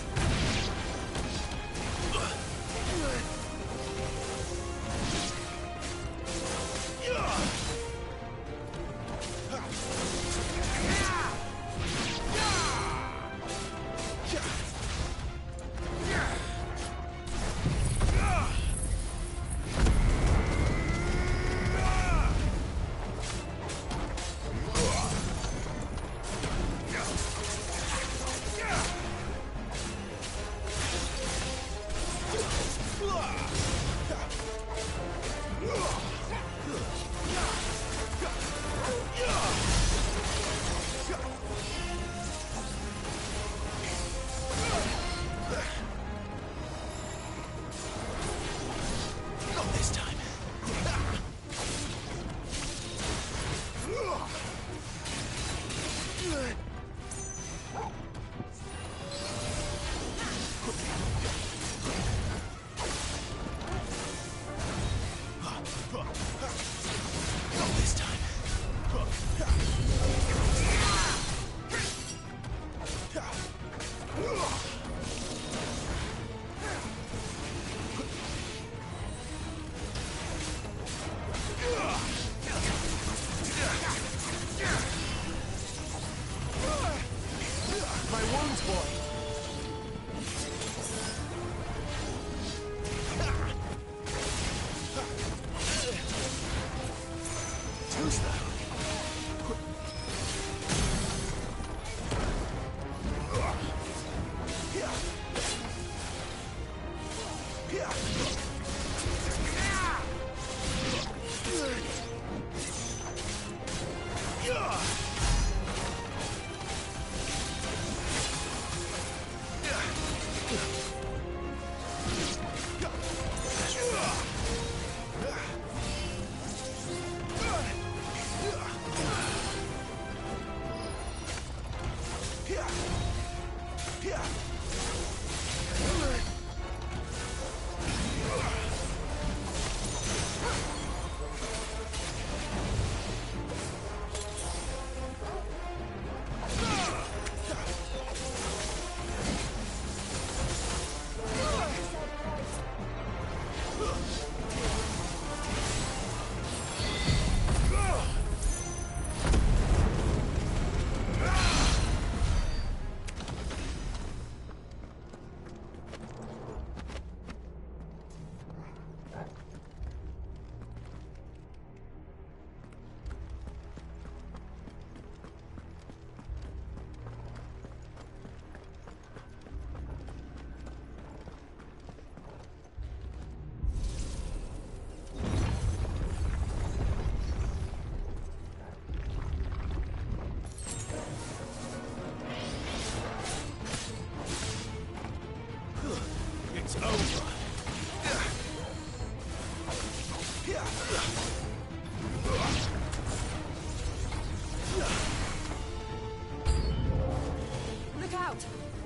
My wounds, boy.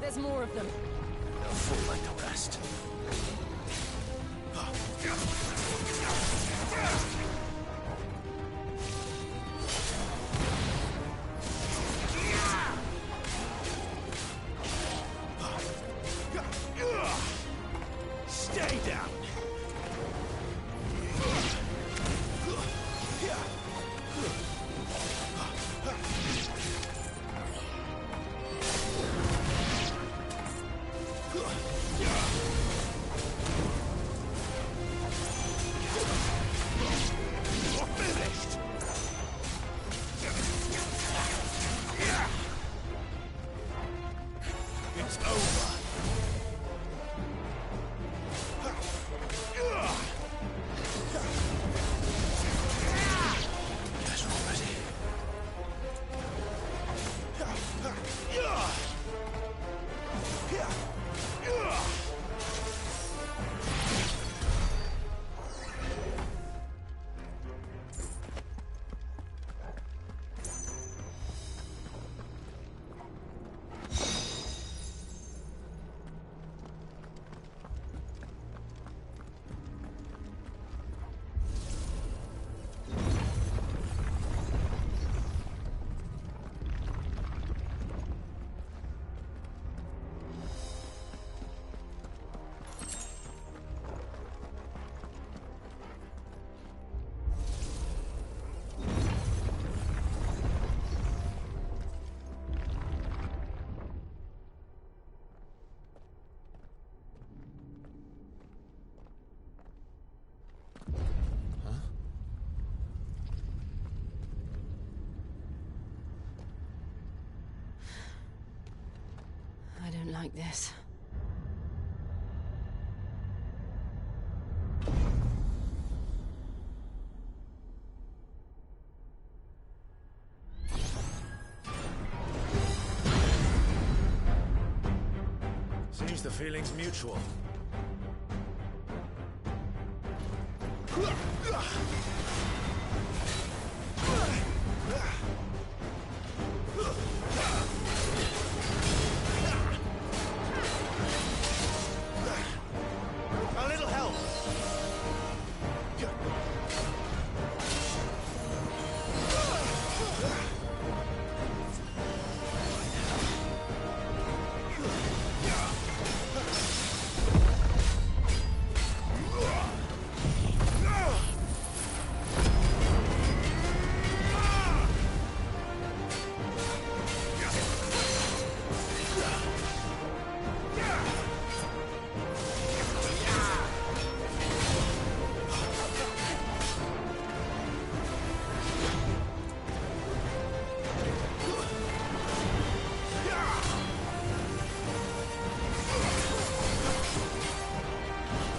There's more of them. They'll fall like the rest. Stay down! It's over. That's already. I don't like this. Seems the feeling's mutual. A little help.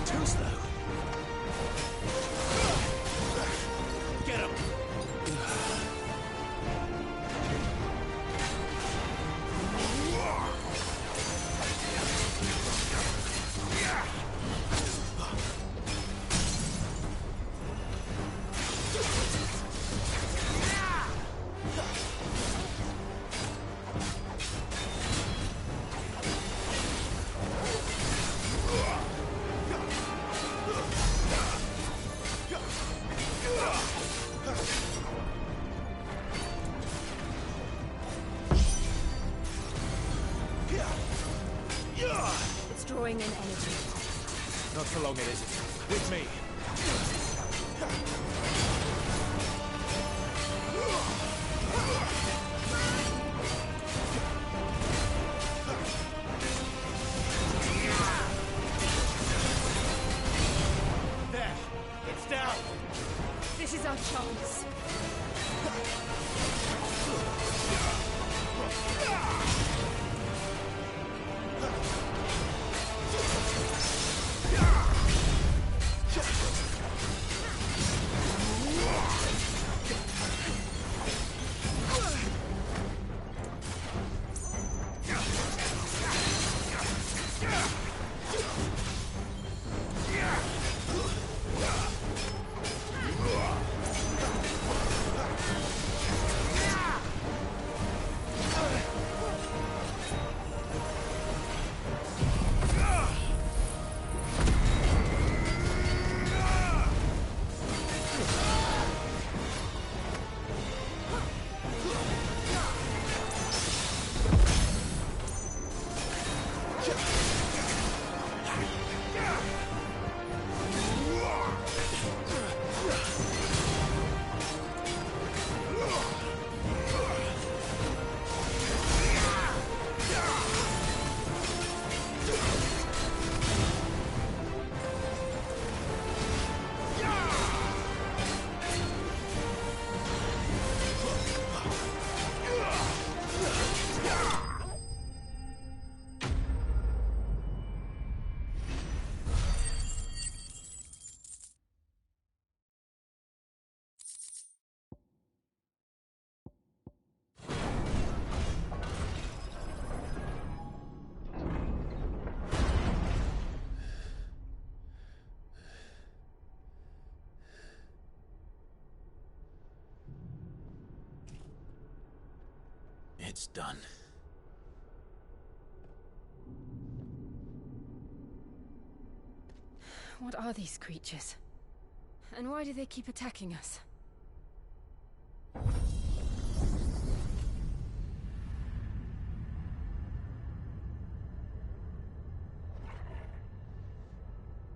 Too slow. Get him. It's drawing in energy. Not for long, it isn't. With me. There. It's down. This is our chance. It's done. What are these creatures? And why do they keep attacking us?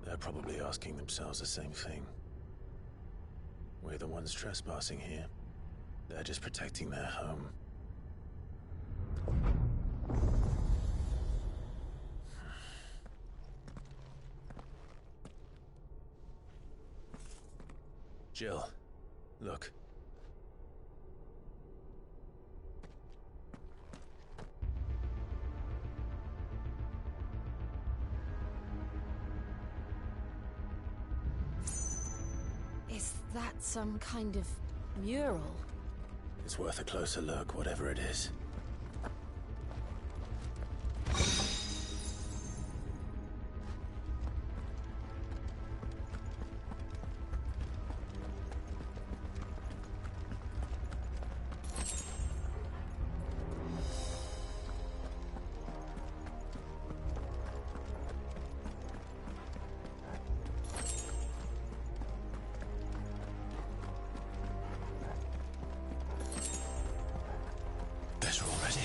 They're probably asking themselves the same thing. We're the ones trespassing here. They're just protecting their home. Jill, look. Is that some kind of mural? It's worth a closer look, whatever it is. Better already.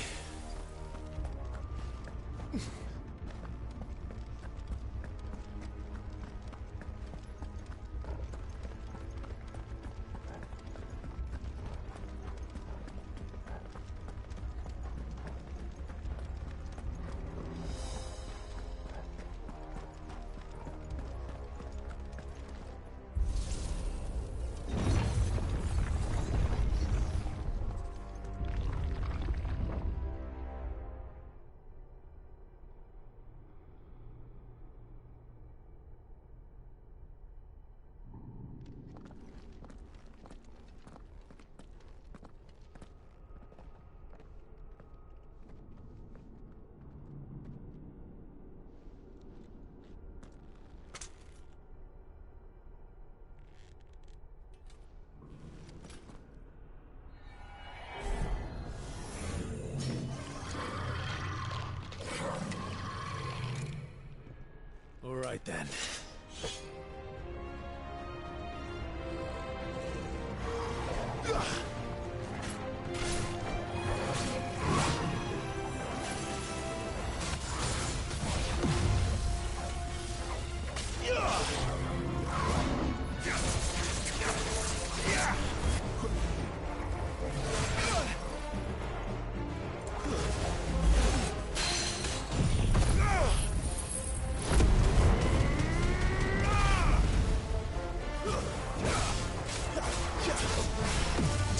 All right then.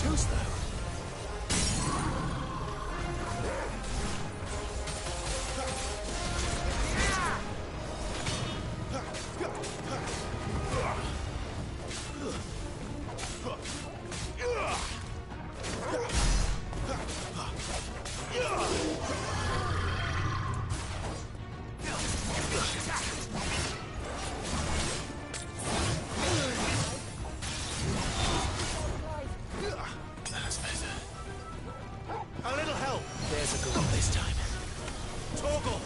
Too slow. That's better. A little help. There's a good one this time. Toggle.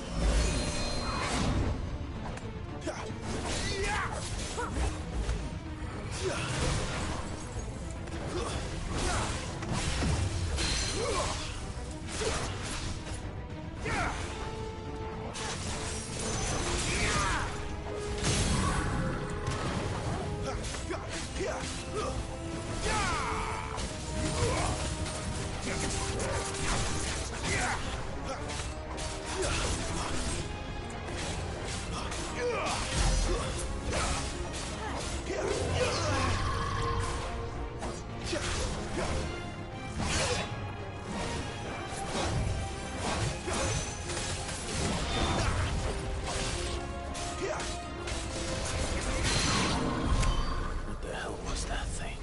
What the hell was that thing?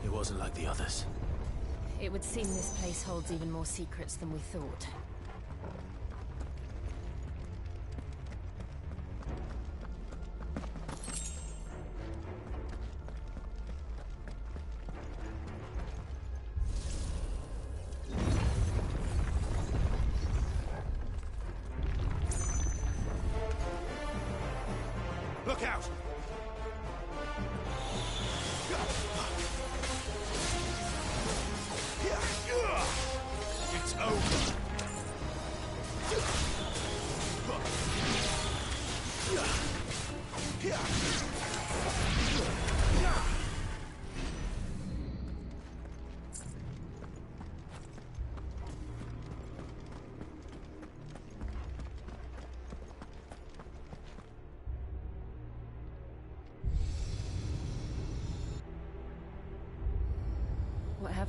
It wasn't like the others. It would seem this place holds even more secrets than we thought.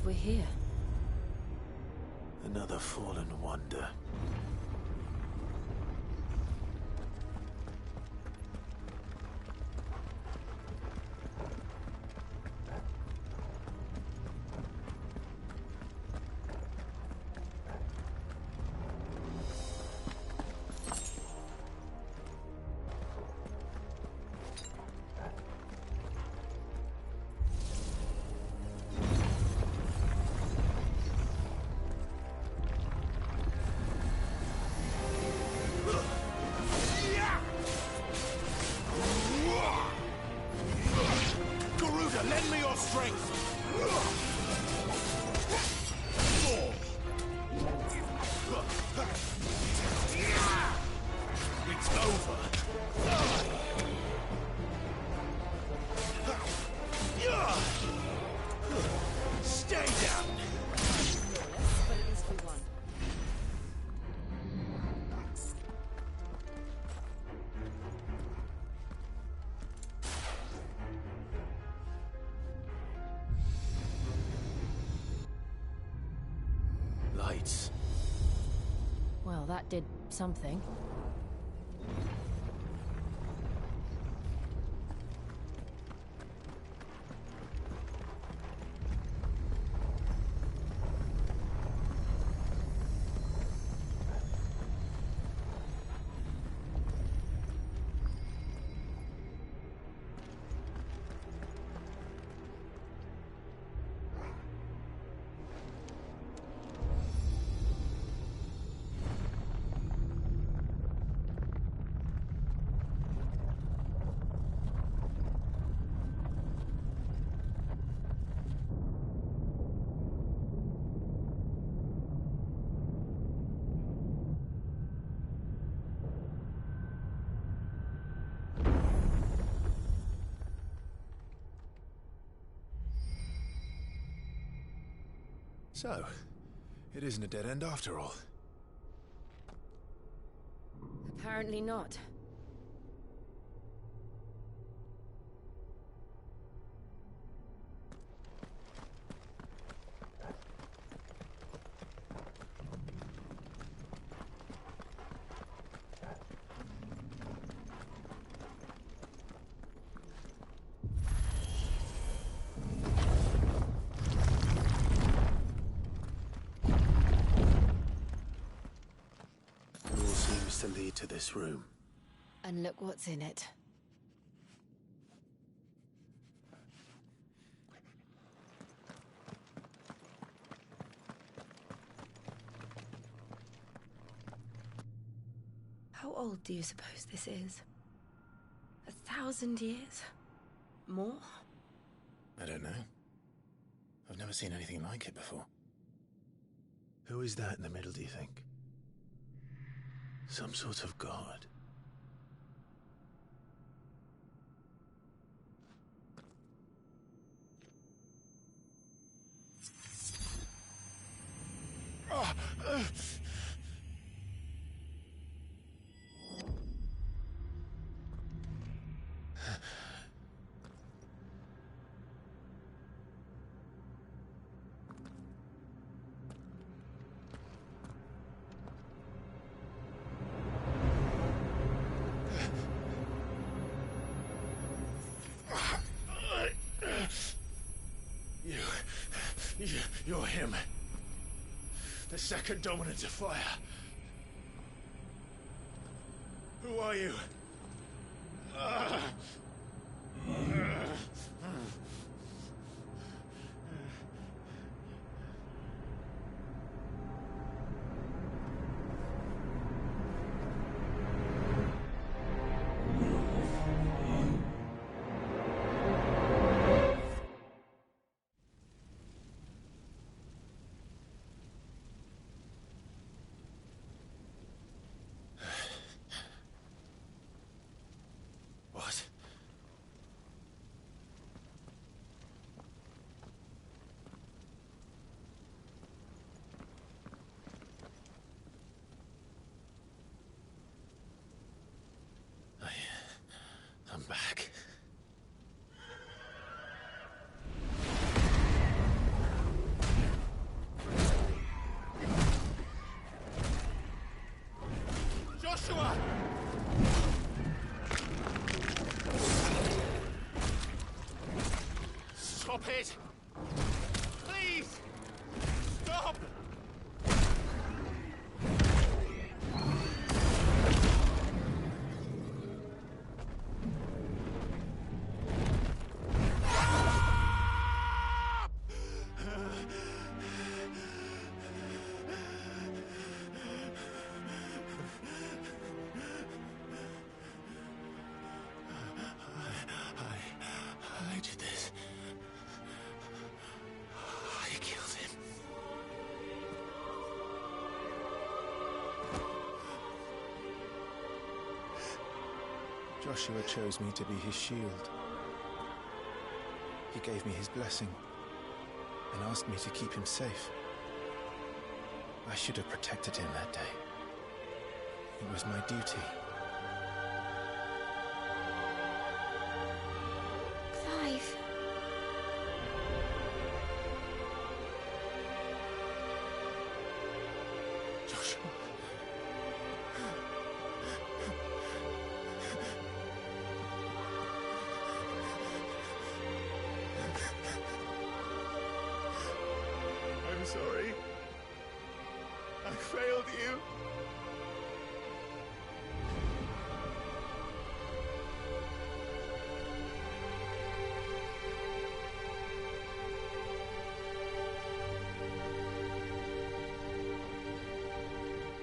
we're here. Another fallen wonder. Lend me your strength! It's over. Stay down! But at least we won. Lights. Well, that did something. So, it isn't a dead end after all. Apparently not. All seems to lead to this room. And look what's in it. How old do you suppose this is? 1,000 years? More? I don't know. I've never seen anything like it before. Who is that in the middle, do you think? Some sort of god. You're him. The second dominant of fire. Who are you? What? it! Please! Stop! I did this. I killed him. Joshua chose me to be his shield. He gave me his blessing and asked me to keep him safe. I should have protected him that day. It was my duty. Clive. Joshua. I'm sorry. I failed you.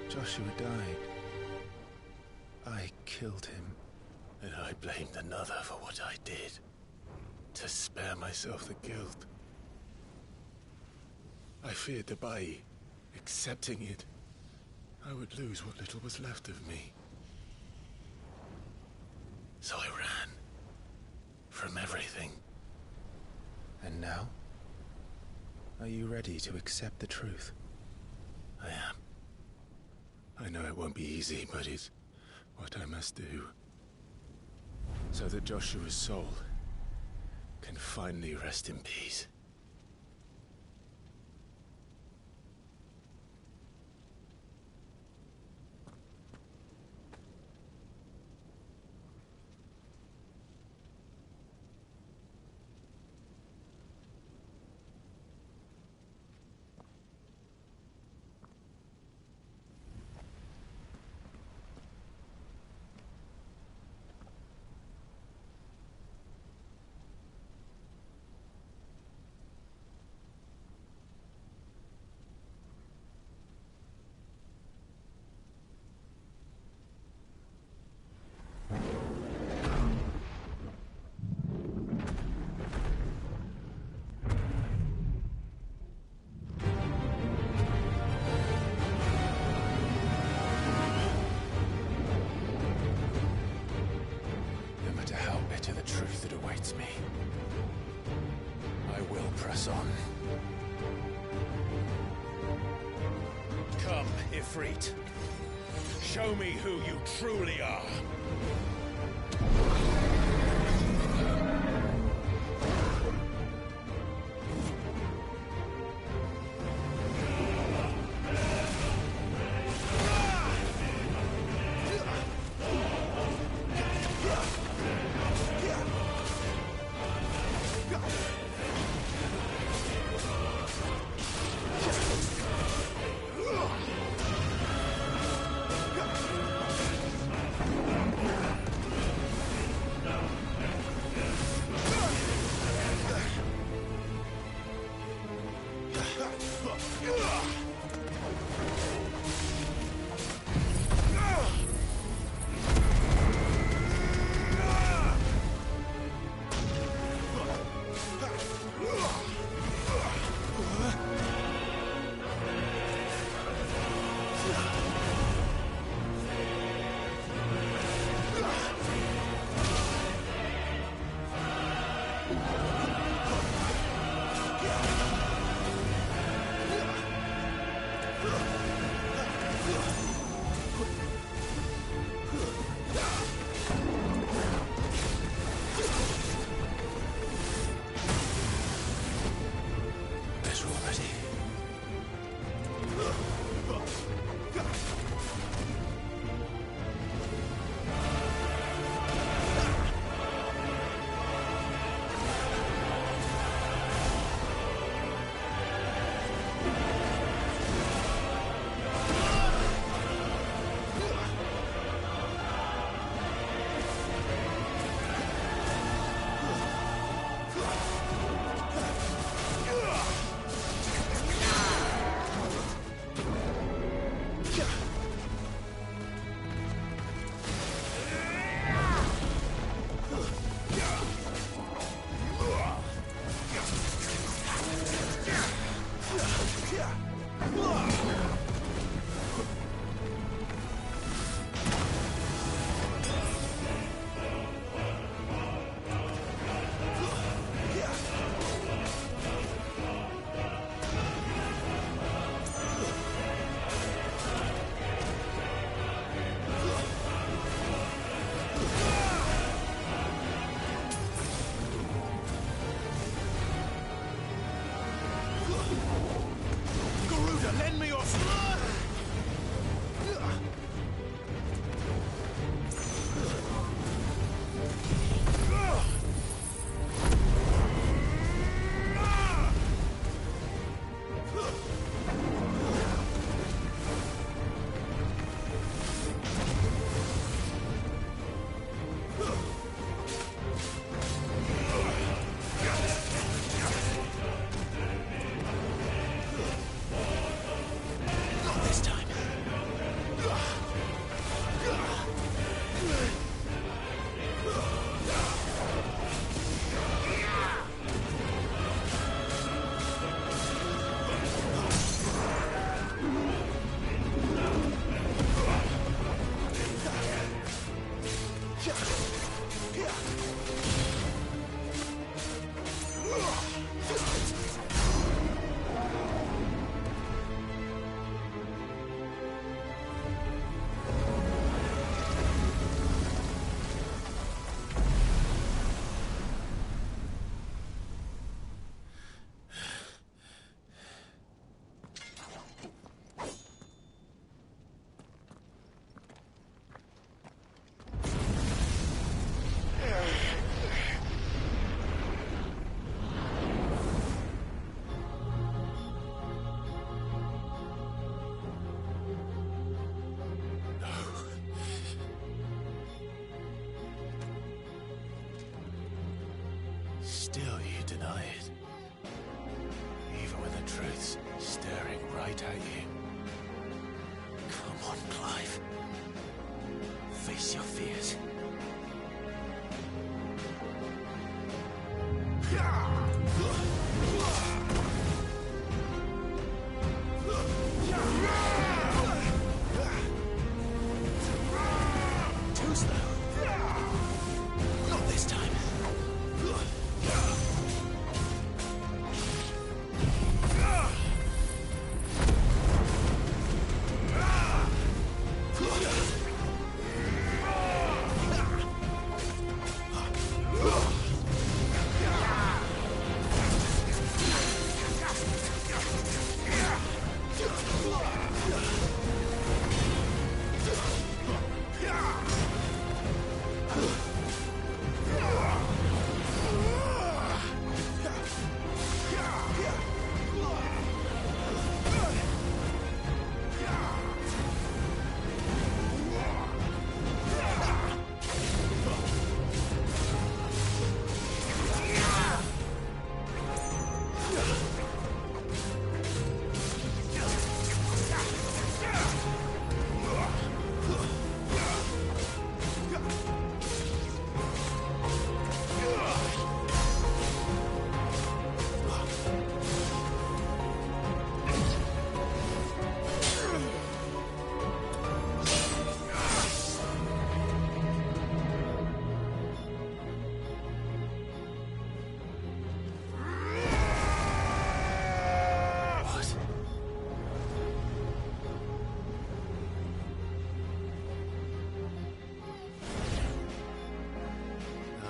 Joshua died. I killed him. And I blamed another for what I did. To spare myself the guilt. I feared that by accepting it, I would lose what little was left of me. So I ran. From everything. And now? Are you ready to accept the truth? I am. I know it won't be easy, but it's what I must do. So that Joshua's soul can finally rest in peace. Me. I will press on. Come, Ifrit. Show me who you truly are. still you deny it. Even when the truth's staring right at you. Come on, Clive. Face your fears. Too slow. Not this time.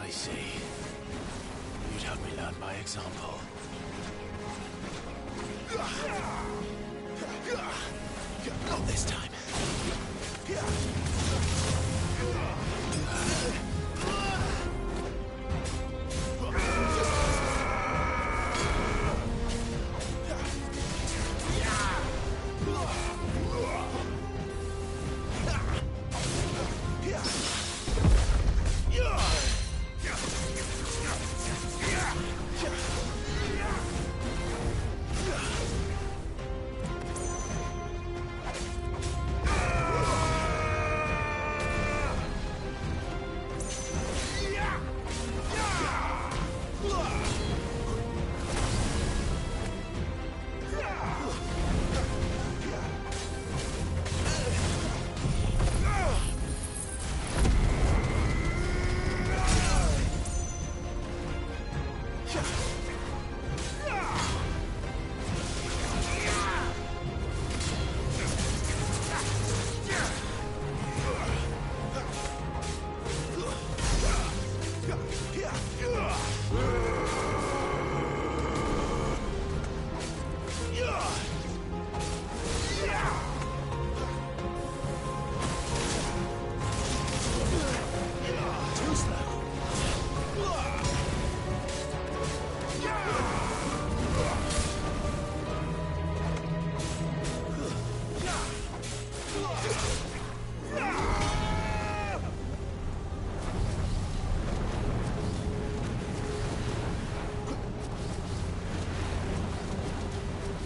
I see. You'd have me learn by example. Not this time.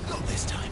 Not this time.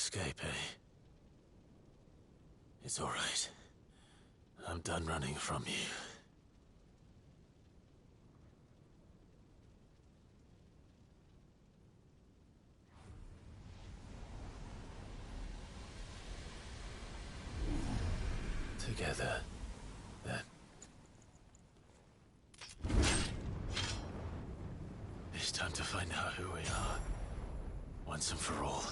escape, eh? It's all right. I'm done running from you. Together, then. It's time to find out who we are, once and for all.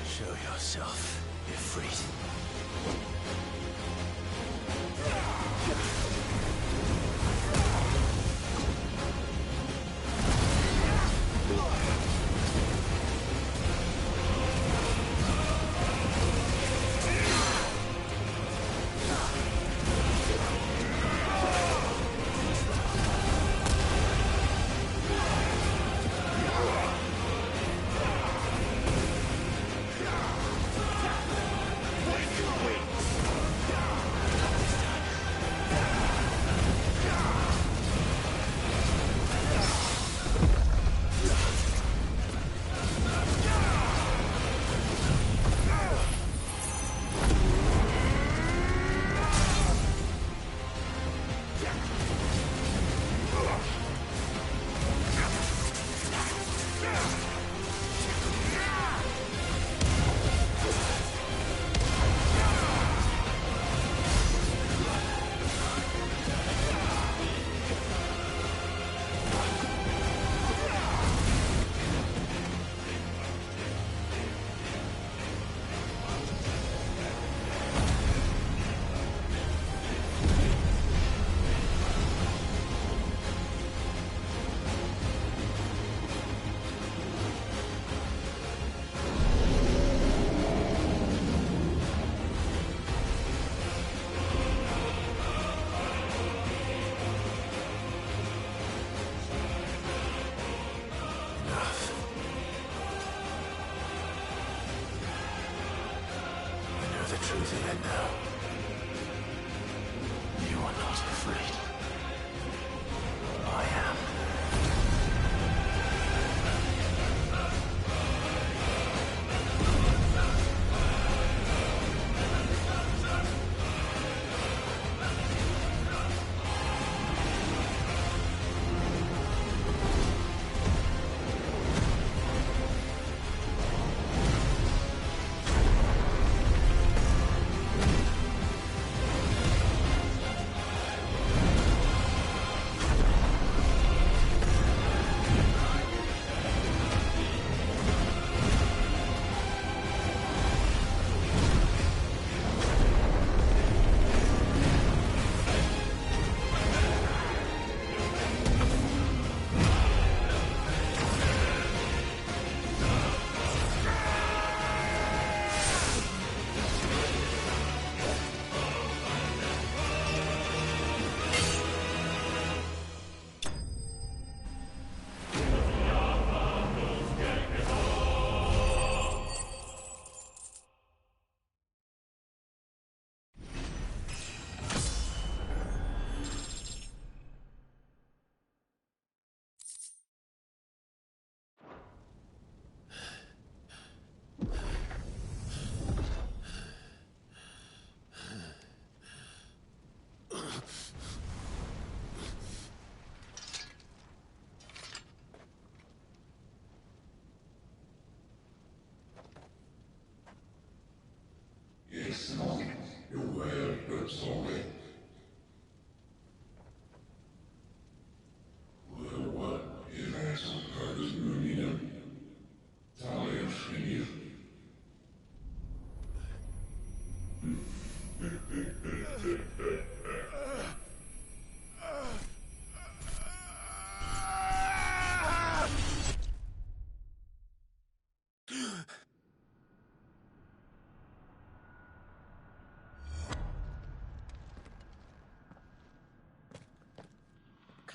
Show yourself, Ifrit. The truth of it now. You are not afraid. I am.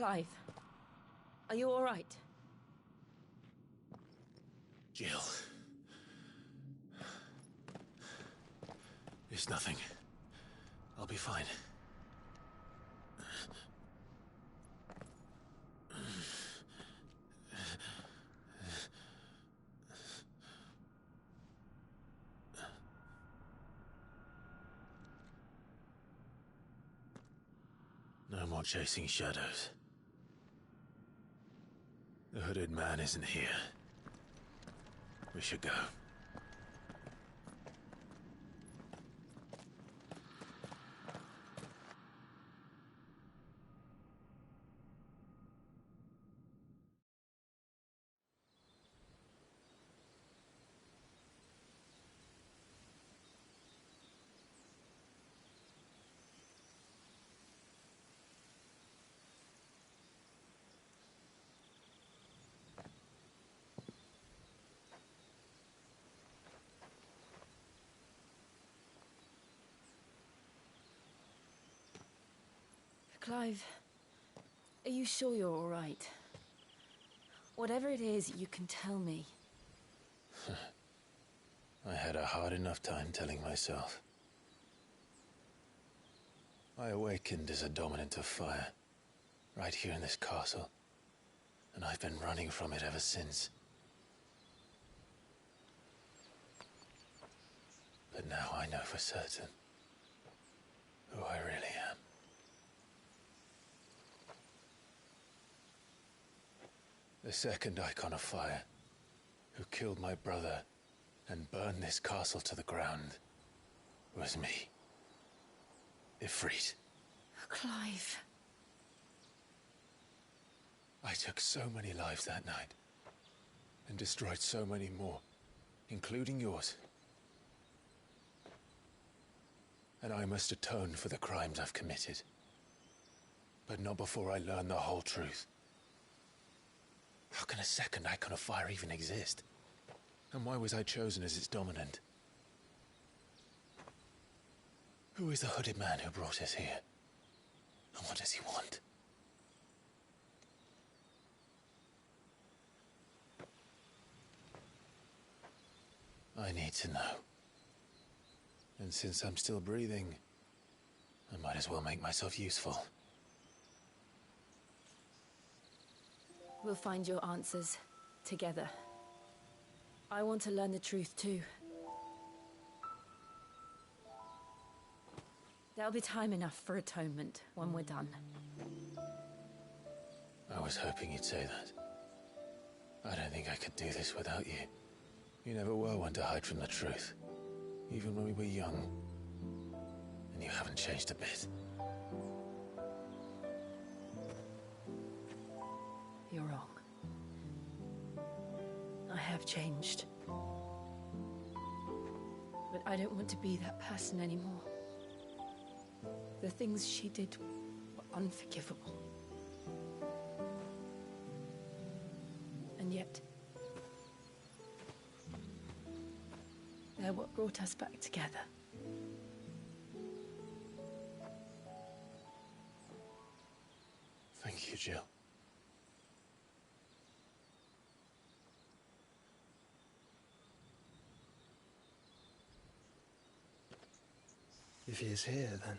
Clive, are you all right? Jill. It's nothing. I'll be fine. No more chasing shadows. The hooded man isn't here. We should go. Clive, are you sure you're all right? Whatever it is, you can tell me. I had a hard enough time telling myself. I awakened as a dominant of fire, right here in this castle, and I've been running from it ever since. But now I know for certain who I really am. The second icon of fire, who killed my brother and burned this castle to the ground, was me. Ifrit. Clive. I took so many lives that night, and destroyed so many more, including yours. And I must atone for the crimes I've committed. But not before I learn the whole truth. How can a second icon of fire even exist? And why was I chosen as its dominant? Who is the hooded man who brought us here? And what does he want? I need to know. And since I'm still breathing, I might as well make myself useful. We'll find your answers together. I want to learn the truth too. There'll be time enough for atonement when we're done. I was hoping you'd say that. I don't think I could do this without you. You never were one to hide from the truth, even when we were young. And you haven't changed a bit. You're wrong. I have changed. But I don't want to be that person anymore. The things she did were unforgivable. And yet, they're what brought us back together. Thank you, Jill. If he is here, then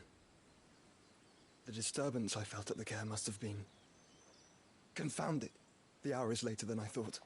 the disturbance I felt at the care must have been confounded. The hour is later than I thought.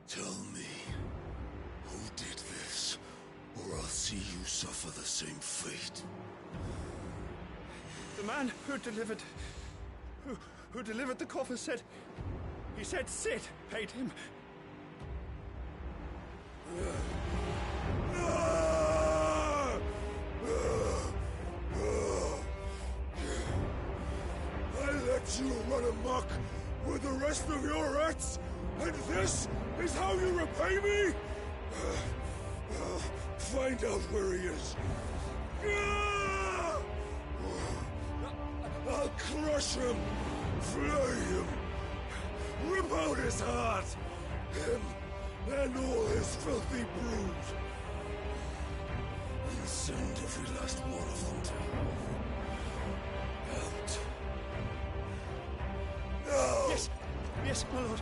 Tell me, who did this, or I'll see you suffer the same fate. The man who delivered the coffer said... He said Sid paid him. run amok with the rest of your rats, and this is how you repay me? Find out where he is. I'll crush him, flay him, rip out his heart, him and all his filthy brood, and send every last one of them to hell. Out. Now! Yes, yes, my lord.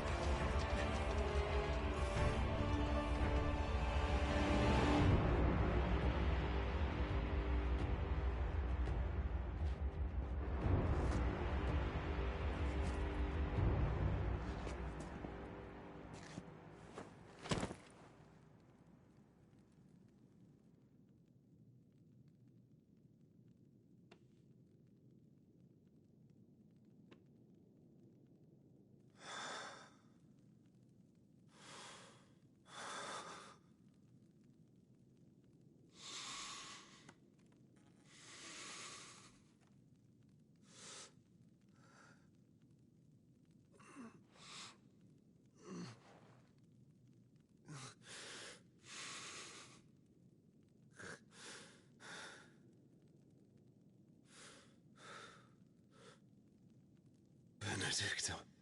Benedicto.